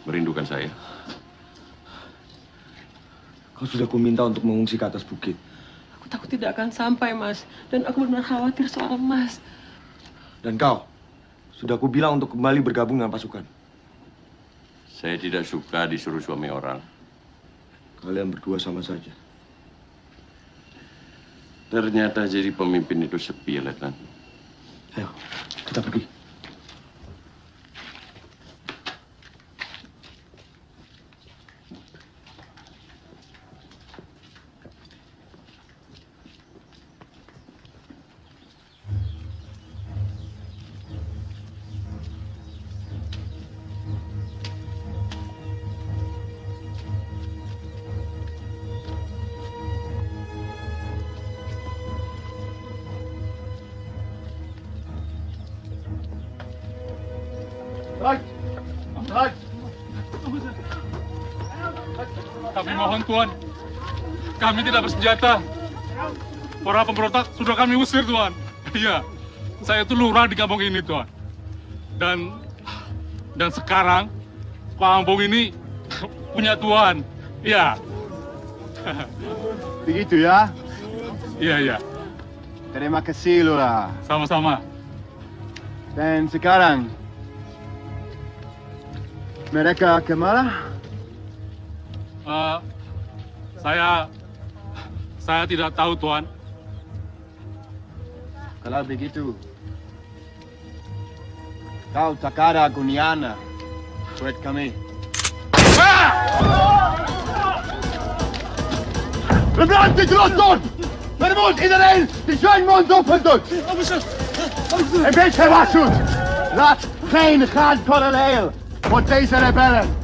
Merindukan saya? Kau sudah kuminta untuk mengungsi ke atas bukit. Aku takut tidak akan sampai, Mas. Dan aku benar-benar khawatir soal Mas. Dan kau? Sudah kubilang untuk kembali bergabung dengan pasukan. Saya tidak suka disuruh suami orang. Kalian berdua sama saja. Ternyata jadi pemimpin itu sepi, Letnan. Ayo, kita pergi. Kami mohon, Tuan. Kami tidak bersenjata. Para pemberontak sudah kami usir, Tuan. Iya, saya itu lurah di kampung ini, Tuan. Dan sekarang kampung ini punya Tuan. Iya. Begitu ya? Iya. Terima kasih, Lurah. Sama-sama. Dan sekarang, mereka kemana? Saya tidak tahu, Tuan. Kalau begitu, kau Takada Guniana buat kami. We blijven dit rotzooi! Maar moet iedereen die zijn mond open doet! Een beetje waarschuwt! Laat geen gaankoloneel voor deze rebellen!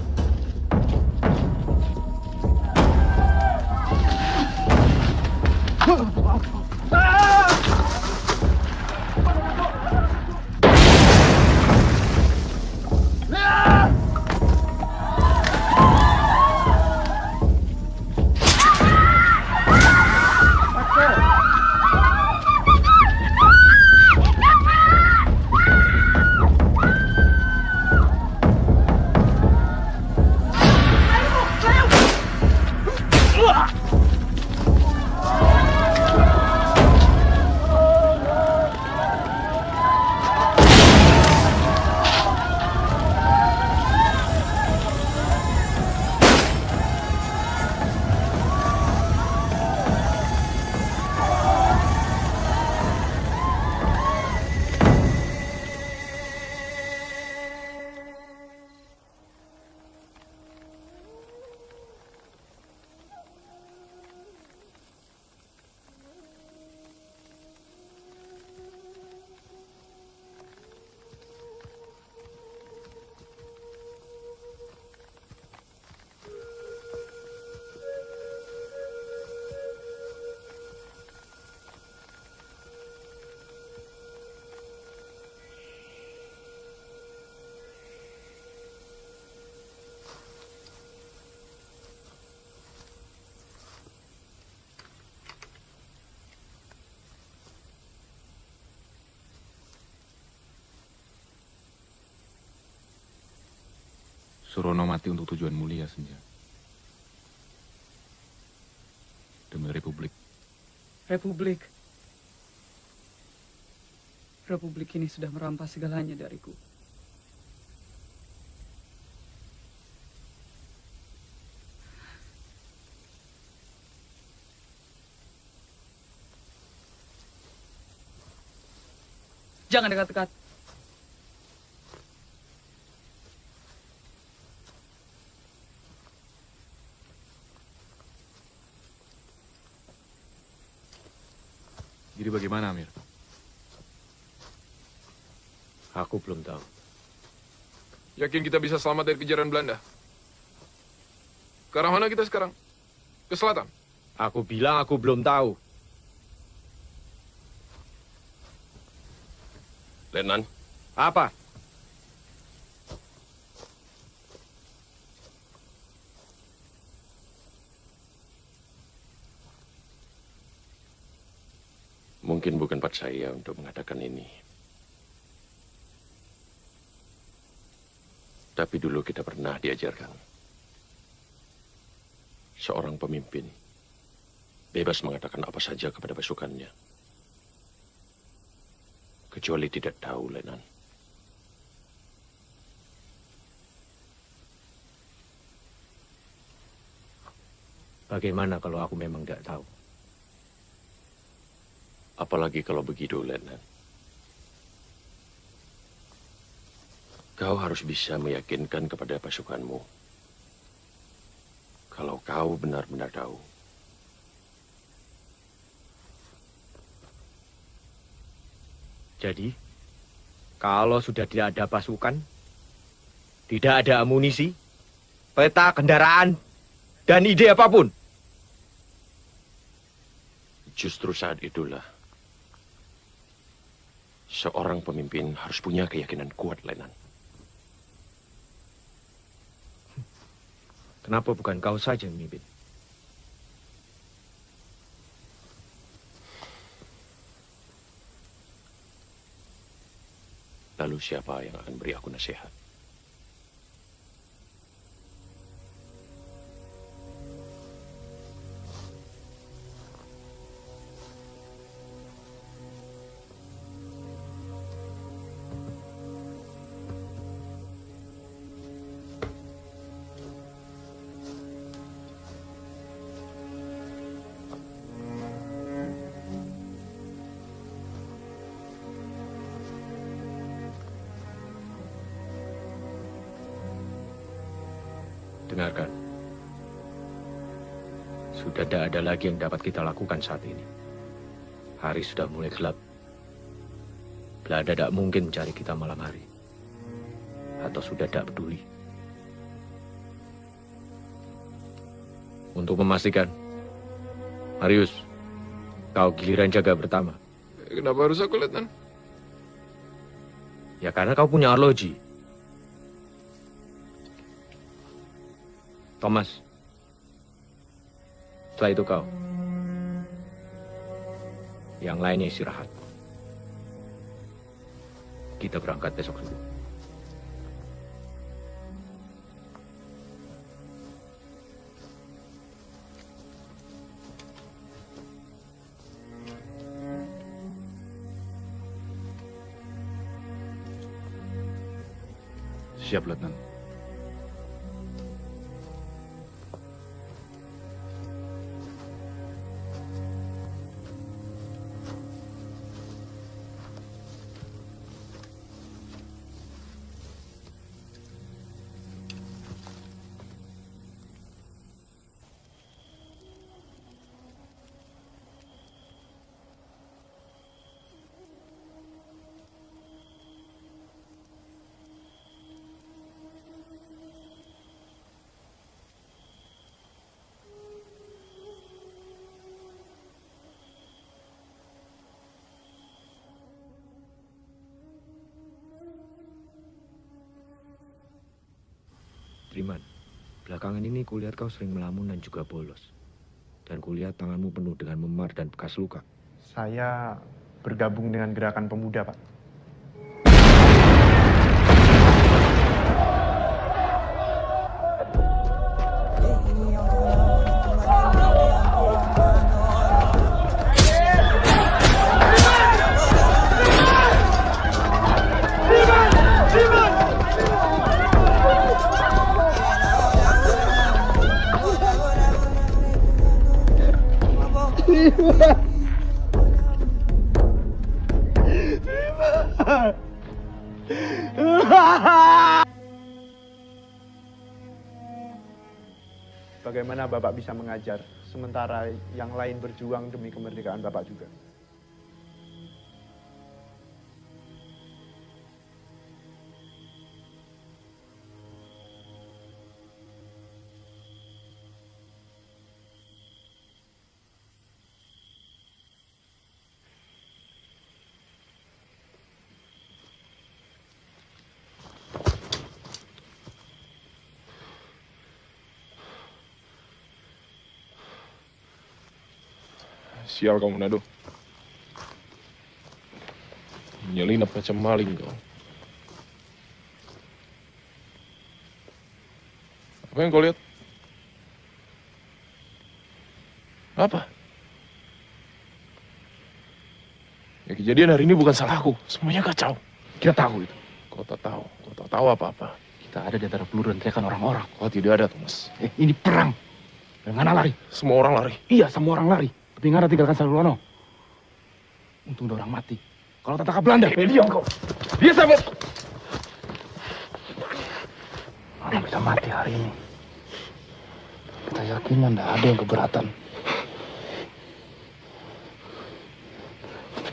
Surono mati untuk tujuan mulia, Senja. Demi Republik. Republik. Republik ini sudah merampas segalanya dariku. Jangan dekat-dekat. Jadi bagaimana, Amir? Aku belum tahu. Yakin kita bisa selamat dari kejaran Belanda? Ke arah mana kita sekarang? Ke selatan? Aku bilang aku belum tahu. Letnan. Apa? Mungkin bukan part saya untuk mengatakan ini. Tapi dulu kita pernah diajarkan. Seorang pemimpin bebas mengatakan apa saja kepada pasukannya. Kecuali tidak tahu, Letnan. Bagaimana kalau aku memang tidak tahu? Apalagi kalau begitu, Letnan. Kau harus bisa meyakinkan kepada pasukanmu kalau kau benar-benar tahu. Jadi, kalau sudah tidak ada pasukan, tidak ada amunisi, peta kendaraan, dan ide apapun. Justru saat itulah seorang pemimpin harus punya keyakinan kuat, Letnan. Kenapa bukan kau saja yang memimpin? Lalu siapa yang akan beri aku nasihat? Dengarkan. Sudah tidak ada lagi yang dapat kita lakukan saat ini. Hari sudah mulai gelap. Belanda tidak mungkin mencari kita malam hari. Atau sudah tidak peduli. Untuk memastikan, Marius, kau giliran jaga pertama. Kenapa harus aku, Letnan? Ya karena kau punya arloji. Thomas, setelah itu kau. Yang lainnya istirahat. Kita berangkat besok subuh. Siap, Letnan. Triman, belakangan ini kulihat kau sering melamun dan juga bolos. Dan kulihat tanganmu penuh dengan memar dan bekas luka. Saya bergabung dengan gerakan pemuda, Pak. Bagaimana Bapak bisa mengajar, sementara yang lain berjuang demi kemerdekaan Bapak juga? Sial kamu, Nado. Menyelinap macam maling kau. Apa yang kau lihat? Apa? Ya, kejadian hari ini bukan salahku. Semuanya kacau. Kita tahu itu. Kau tak tahu. Kau tak tahu apa-apa. Kita ada di antara peluru dan teriakan orang-orang. Kau tidak ada, Thomas. Ini perang. Ngana lari. Semua orang lari. Iya, semua orang lari. Tapi Ngana tinggalkan Salulono. Untung ada orang mati. Kalau tak tangkap Belanda. Diam kau. Dia sahabat. Orang bisa mati hari ini. Kita yakin tidak ada yang keberatan.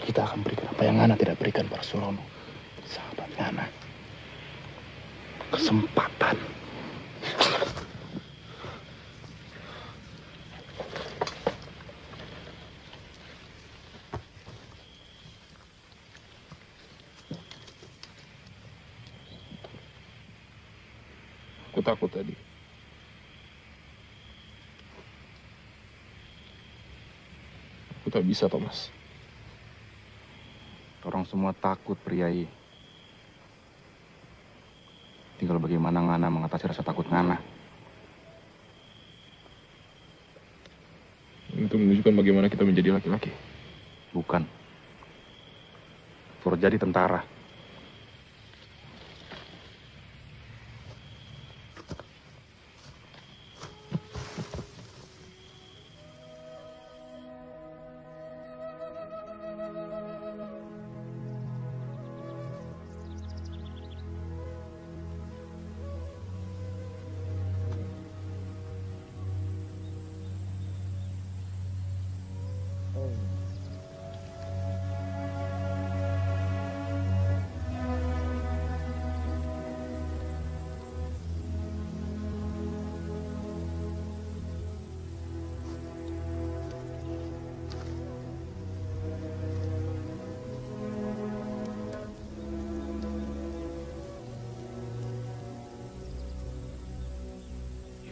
Kita akan berikan apa yang Ngana tidak berikan pada Surono. Sahabat Ngana. Kesempatan. Aku takut tadi. Aku tak bisa, Thomas. Orang semua takut, Priai. Tinggal bagaimana Ngana mengatasi rasa takut Ngana. Itu menunjukkan bagaimana kita menjadi laki-laki. Bukan. Suruh jadi tentara.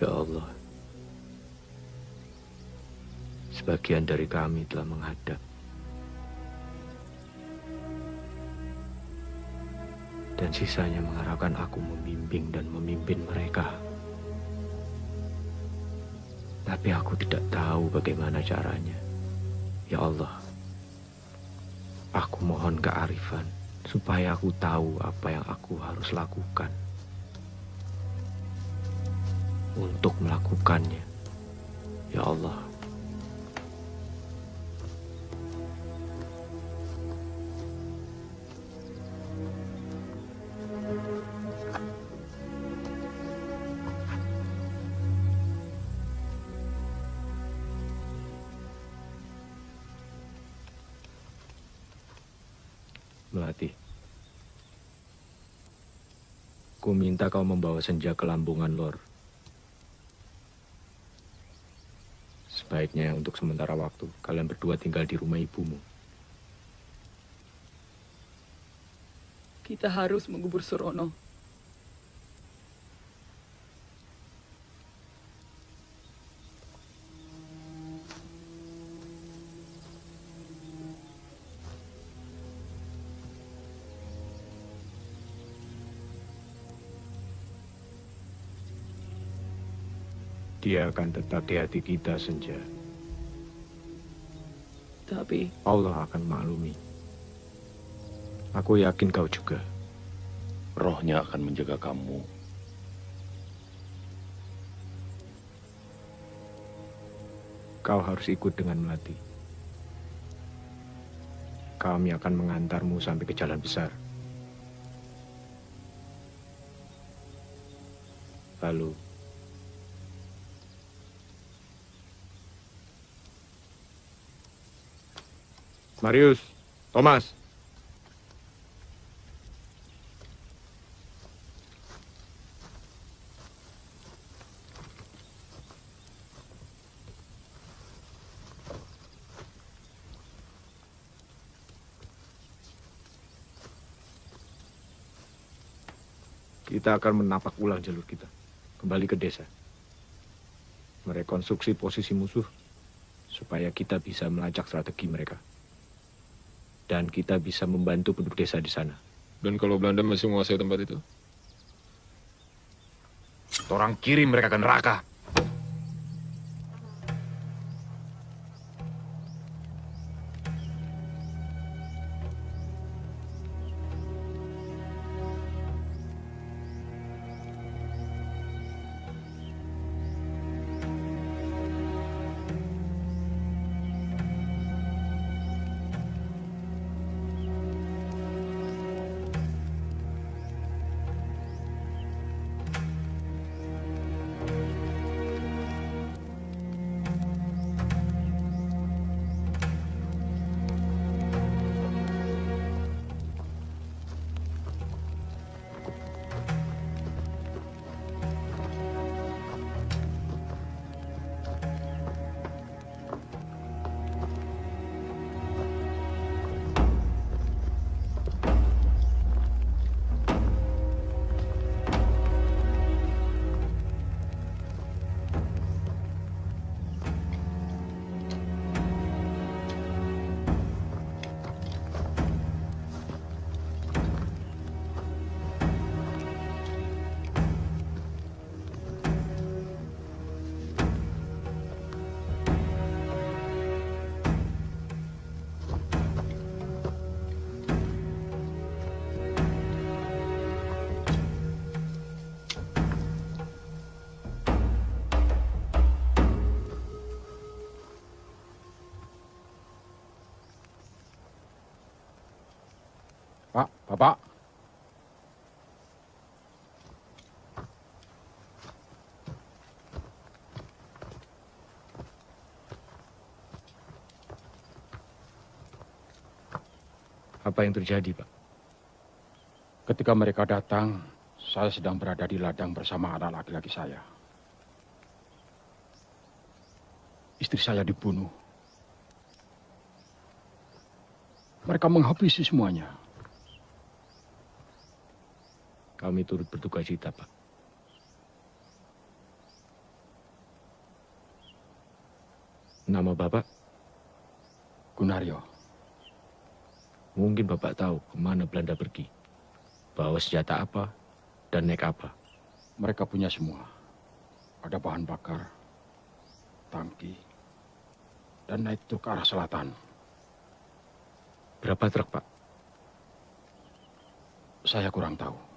Ya Allah, sebagian dari kami telah menghadap. Dan sisanya mengharapkan aku membimbing dan memimpin mereka. Tapi aku tidak tahu bagaimana caranya. Ya Allah, aku mohon kearifan supaya aku tahu apa yang aku harus lakukan. Untuk melakukannya, ya Allah. Melati, ku minta kau membawa Senja ke Lambungan Lor. Sebaiknya untuk sementara waktu, kalian berdua tinggal di rumah ibumu. Kita harus mengubur Surono. Dia akan tetap di hati kita, Senja. Tapi Allah akan maklumi. Aku yakin kau juga. Rohnya akan menjaga kamu. Kau harus ikut dengan Melati. Kami akan mengantarmu sampai ke jalan besar. Lalu, Marius, Thomas. kita akan menapak ulang jalur kita. Kembali ke desa. Merekonstruksi posisi musuh supaya kita bisa melacak strategi mereka. Dan kita bisa membantu penduduk desa di sana. Dan kalau Belanda masih menguasai tempat itu? Orang kirim mereka ke neraka. Pak, Bapak. Apa yang terjadi, Pak? Ketika mereka datang, saya sedang berada di ladang bersama anak laki-laki saya. Istri saya dibunuh. Mereka menghabisi semuanya. Kami turut berduka cita, Pak. Nama Bapak? Gunaryo. Mungkin Bapak tahu kemana Belanda pergi. Bawa senjata apa dan naik apa. Mereka punya semua. Ada bahan bakar, tangki, dan naik truk ke arah selatan. Berapa truk, Pak? Saya kurang tahu.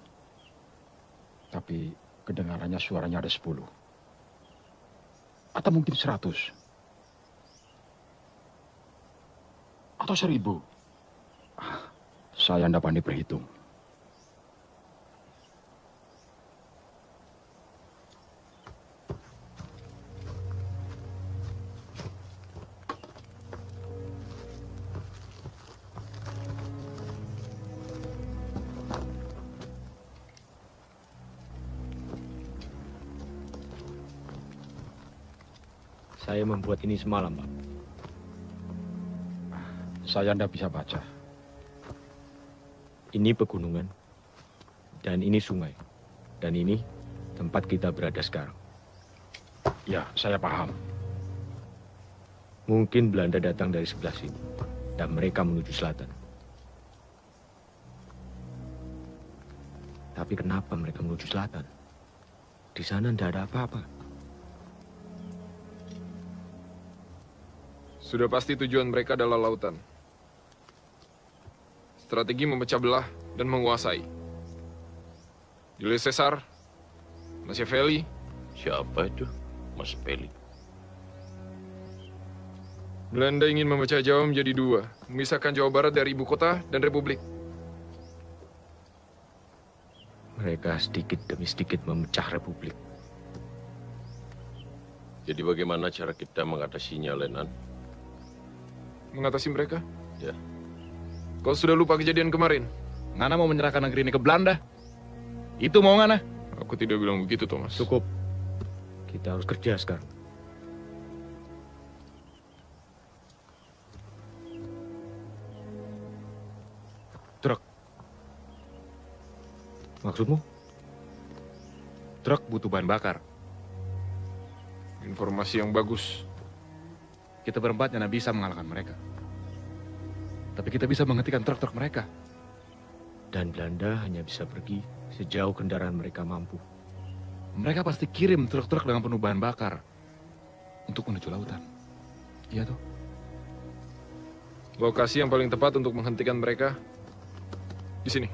Tapi kedengarannya suaranya ada 10. Atau mungkin 100. Atau 1000. Saya tidak pandai berhitung. Saya membuat ini semalam, Pak. Saya tidak bisa baca. Ini pegunungan, dan ini sungai, dan ini tempat kita berada sekarang. Ya, saya paham. Mungkin Belanda datang dari sebelah sini, dan mereka menuju selatan. Tapi kenapa mereka menuju selatan? Di sana tidak ada apa-apa. Sudah pasti tujuan mereka adalah lautan. Strategi memecah belah dan menguasai. Julius Caesar, Machiavelli. Siapa itu? Machiavelli. Belanda ingin memecah Jawa menjadi 2, memisahkan Jawa Barat dari ibu kota dan republik. Mereka sedikit demi sedikit memecah republik. Jadi bagaimana cara kita mengatasinya, Lenan? Mengatasi mereka? Ya. Kau sudah lupa kejadian kemarin? Ngana mau menyerahkan negeri ini ke Belanda. Itu mau Ngana? Aku tidak bilang begitu, Thomas. Cukup. Kita harus kerja sekarang. Truk. Maksudmu? Truk butuh bahan bakar. Informasi yang bagus. Kita berempat hanya bisa mengalahkan mereka. Tapi kita bisa menghentikan truk-truk mereka. Dan Belanda hanya bisa pergi sejauh kendaraan mereka mampu. Mereka pasti kirim truk-truk dengan penuh bahan bakar untuk menuju lautan. Iya toh? Lokasi yang paling tepat untuk menghentikan mereka di sini.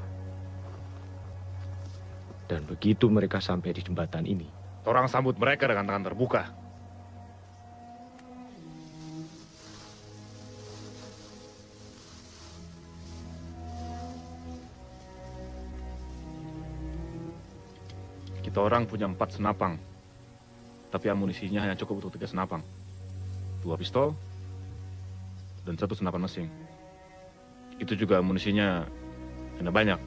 Dan begitu mereka sampai di jembatan ini, orang sambut mereka dengan tangan terbuka. Kita orang punya 4 senapang, tapi amunisinya hanya cukup untuk 3 senapang. 2 pistol dan 1 senapan mesin. Itu juga amunisinya hanya banyak.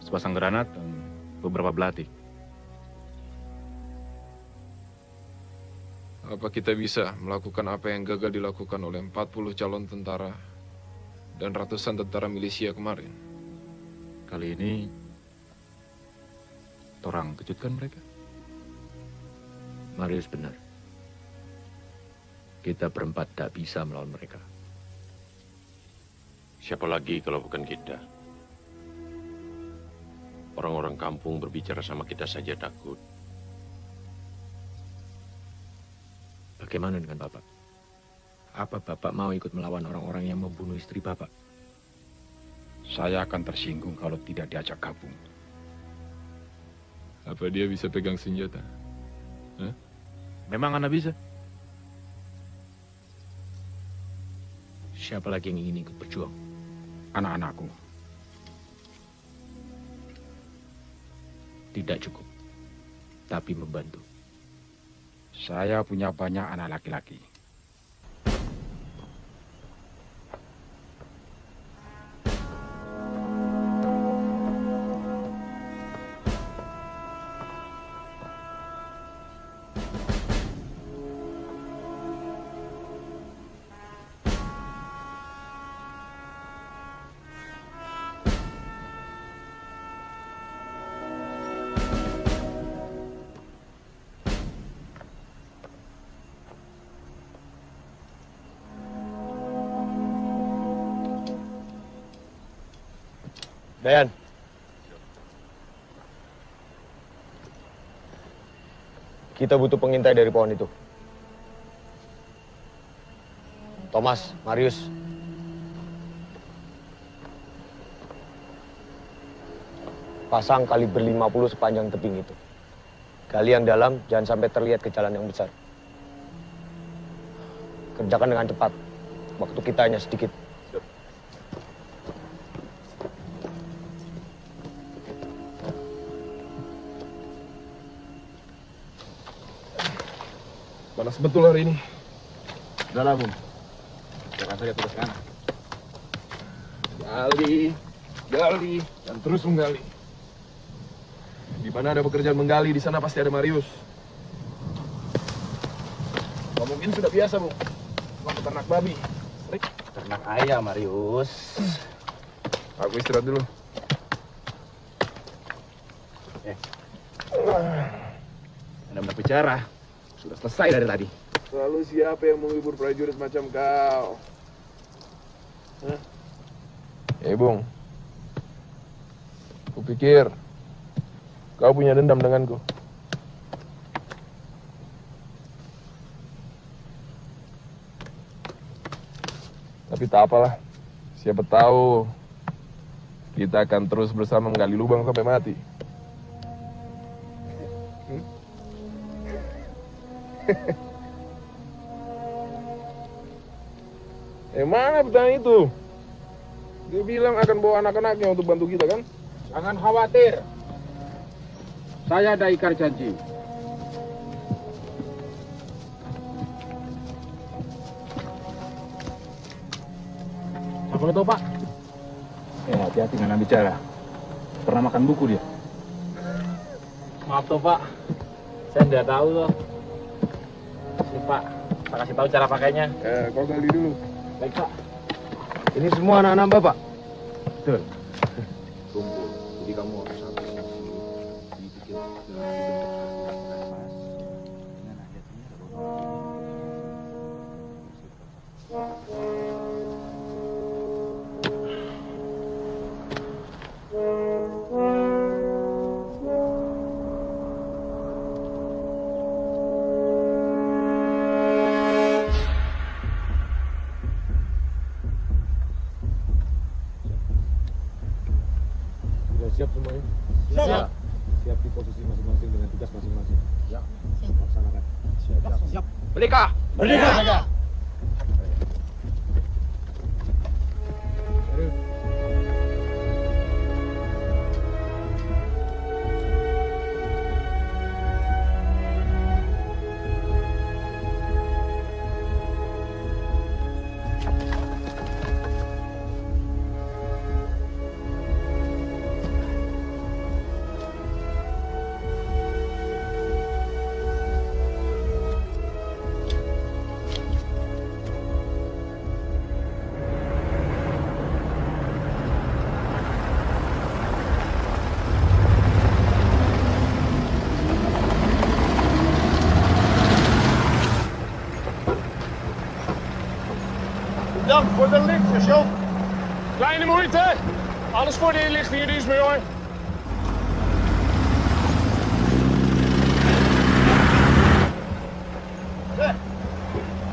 Sepasang granat dan beberapa belati. Apa kita bisa melakukan apa yang gagal dilakukan oleh 40 calon tentara dan ratusan tentara milisia kemarin? Kali ini orang kejutkan mereka. Marius benar. Kita berempat tak bisa melawan mereka. Siapa lagi kalau bukan kita? Orang-orang kampung berbicara sama kita saja takut. Bagaimana dengan Bapak? Apa Bapak mau ikut melawan orang-orang yang membunuh istri Bapak? Saya akan tersinggung kalau tidak diajak gabung. Apa dia bisa pegang senjata? Hah? Memang Anda bisa. Siapa lagi yang ingin ikut berjuang? Anak-anakku. Tidak cukup, tapi membantu. Saya punya banyak anak laki-laki. Dayan. Kita butuh pengintai dari pohon itu. Thomas, Marius. Pasang kaliber 50 sepanjang tebing itu. Gali yang dalam, jangan sampai terlihat ke jalan yang besar. Kerjakan dengan cepat. Waktu kita hanya sedikit. Panas betul hari ini. Udahlah, Bung. Jangan saja tugas Ngana. Gali, dan terus menggali. Di mana ada pekerjaan menggali, di sana pasti ada Marius. Kamu mungkin sudah biasa, Bung. Waktu ternak babi. Ternak ayam, Marius. Aku istirahat dulu. Anda berbicara. Sudah selesai dari tadi. Lalu siapa yang menghibur prajurit macam kau? Hah? Bung. Kupikir kau punya dendam denganku. Tapi tak apalah. Siapa tahu kita akan terus bersama menggali lubang sampai mati. Mana petani itu? Dia bilang akan bawa anak-anaknya untuk bantu kita, kan? Jangan khawatir. Saya ada ikrar janji. Apa itu, Pak? Hati-hati dengan bicara. Pernah makan buku dia? Maaf toh, Pak. Saya nggak tahu toh. Sini, Pak. Saya kasih tahu cara pakainya. Kau gali dulu. Baik, Pak. Ini semua anak-anak Bapak? Betul. Kumpul. Jadi kamu harus satu dibikin Siap semuanya? Siap. Siap di posisi masing-masing dengan tugas masing-masing. Ya. Laksanakan. Siap. Merdeka! Merdeka! Bedankt voor de lichtjes, joh. Kleine moeite. Alles voor de inlichting in dienst, hoor.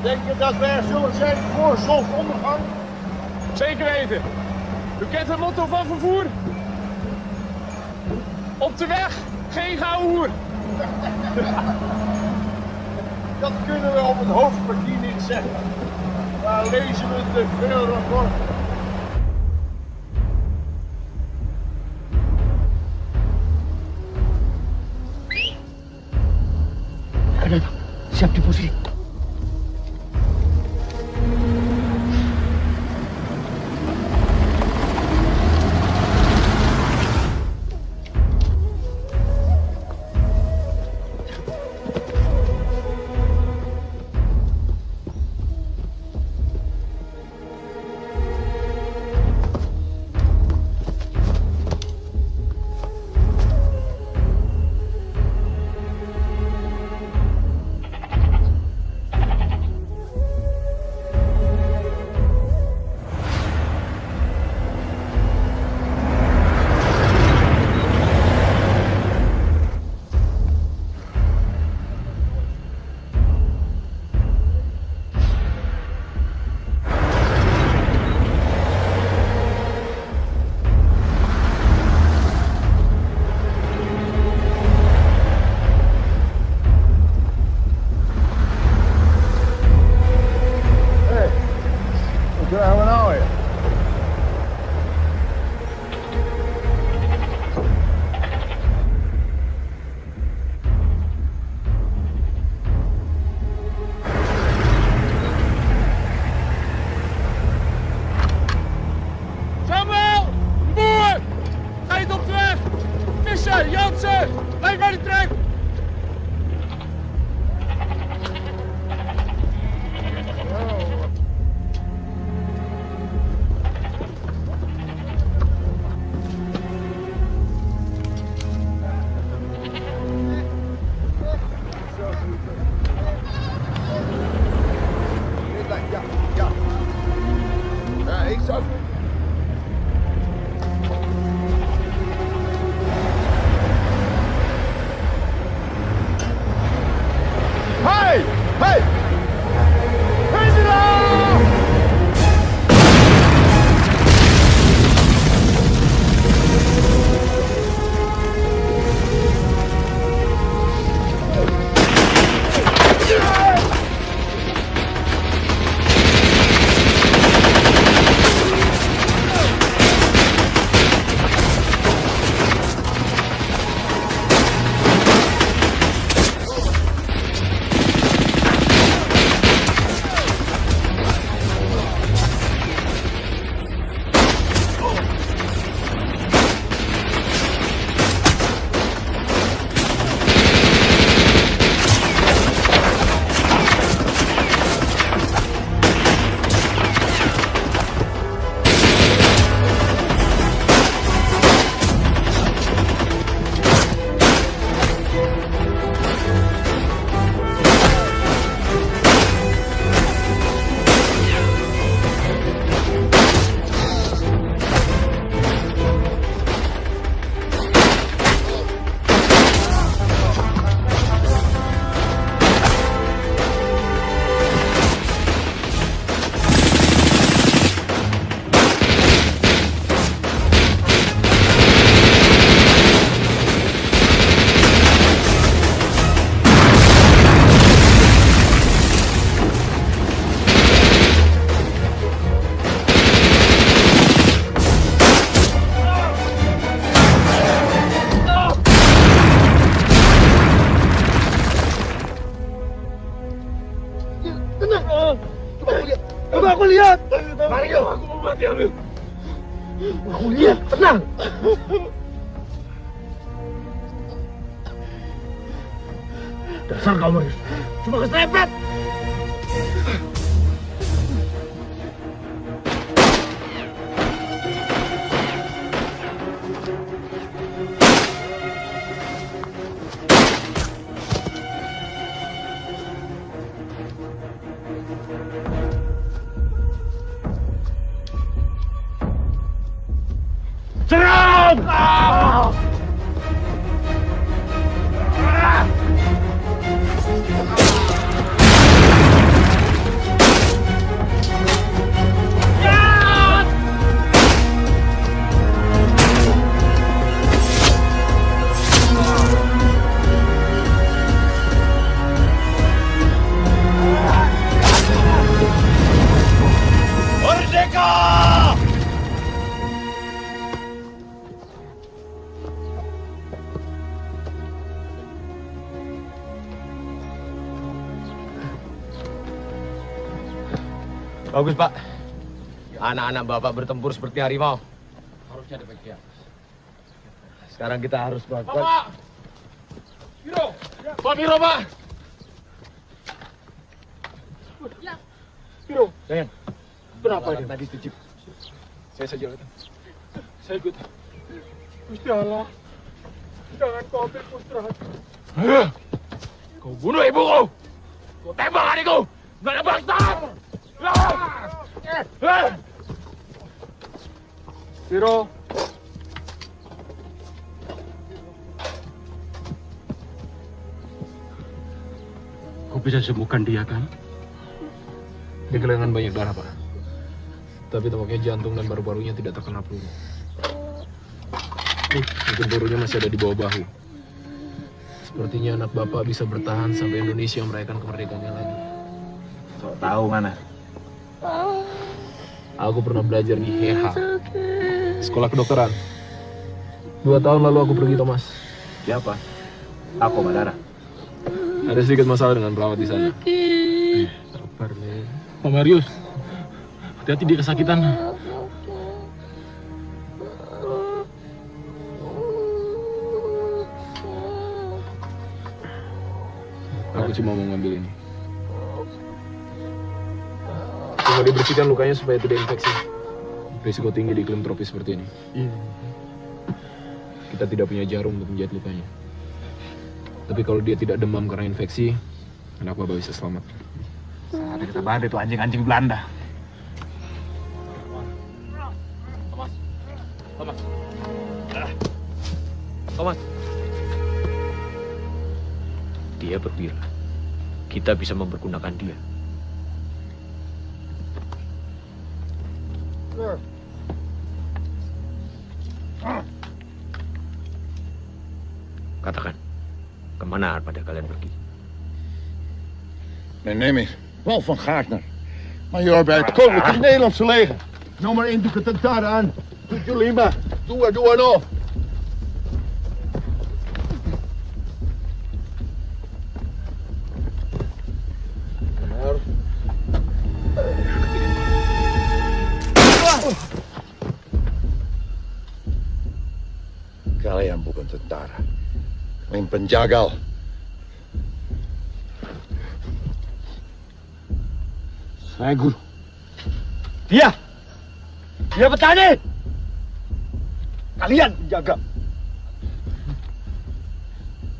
Denk je dat wij er zullen zijn voor zonsondergang? Zeker weten. U kent het motto van vervoer? Op de weg, geen gouden hoer. Dat kunnen we op het hoofdkwartier niet zeggen. Daar lezen we te veel rapporten. Siap di posisi. Jansen, blijf bij de trek! Ik zou... Hey! Hey! Aku lihat, tenang. Dasar kau Marius, cuma keserempet. Serang! Bagus, Pak. Anak-anak Bapak bertempur seperti harimau. Harusnya demikian. Sekarang kita harus melakukan... Bapak! Biro! Pak Biro, Pak! Ya. Biro. Sayang. Kenapa dia? Tadi itu, Cip. Saya saja, Kata. Saya ikut. Gusti Allah. Jangan kau ambil Pustrahat. Kau bunuh ibuku! Kau tembak adikku! Nggak ada bangsa! Biro. Kau bisa sembuhkan dia, kan? Dia kehilangan banyak darah, Pak. Tapi tampaknya jantung dan paru-parunya tidak terkena peluru. Mungkin pelurunya masih ada di bawah bahu. Sepertinya anak Bapak bisa bertahan sampai Indonesia merayakan kemerdekaannya lagi. Sok tahu mana? Aku pernah belajar di HH, sekolah kedokteran. 2 tahun lalu aku pergi, Thomas. Siapa? Aku, Madara. Ada sedikit masalah dengan perawat di sana. Sabar, Le. Pak Marius, hati-hati dia kesakitan. Aku cuma mau ngambil ini. Cuma dibersihkan lukanya supaya tidak infeksi. Risiko tinggi di iklim tropis seperti ini. Kita tidak punya jarum untuk menjahit lukanya. Tapi kalau dia tidak demam karena infeksi, anak Bapak bisa selamat. Ada kita badai tuh anjing-anjing Belanda. Thomas. Dia berwira. Kita bisa mempergunakan dia. Katakan, kemana pada kalian pergi? Mijn neem is Paul van Gaartner, majoor bij het Koninklijk Nederlandse Leger. Nummer 1 doe ik het daar aan. Doe Lima, doe no. Kalian bukan tentara, main penjagal. Saya guru. Dia petani. Kalian penjaga.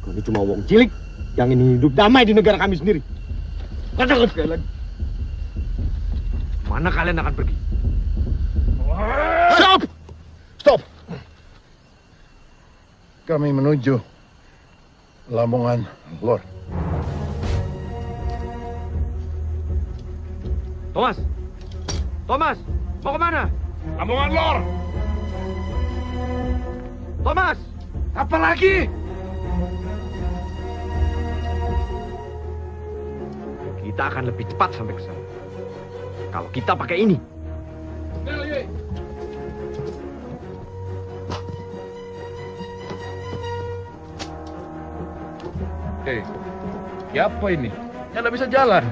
Kami cuma wong cilik yang ingin hidup damai di negara kami sendiri. Katakan sekali lagi. Mana kalian akan pergi? Stop! Stop! Kami menuju Lamongan Lor. Thomas! Thomas! Mau kemana? Lamongan Lor! Thomas! Apa lagi? Kita akan lebih cepat sampai ke sana. Kalau kita pakai ini. Siapa ini? Yang nggak bisa jalan.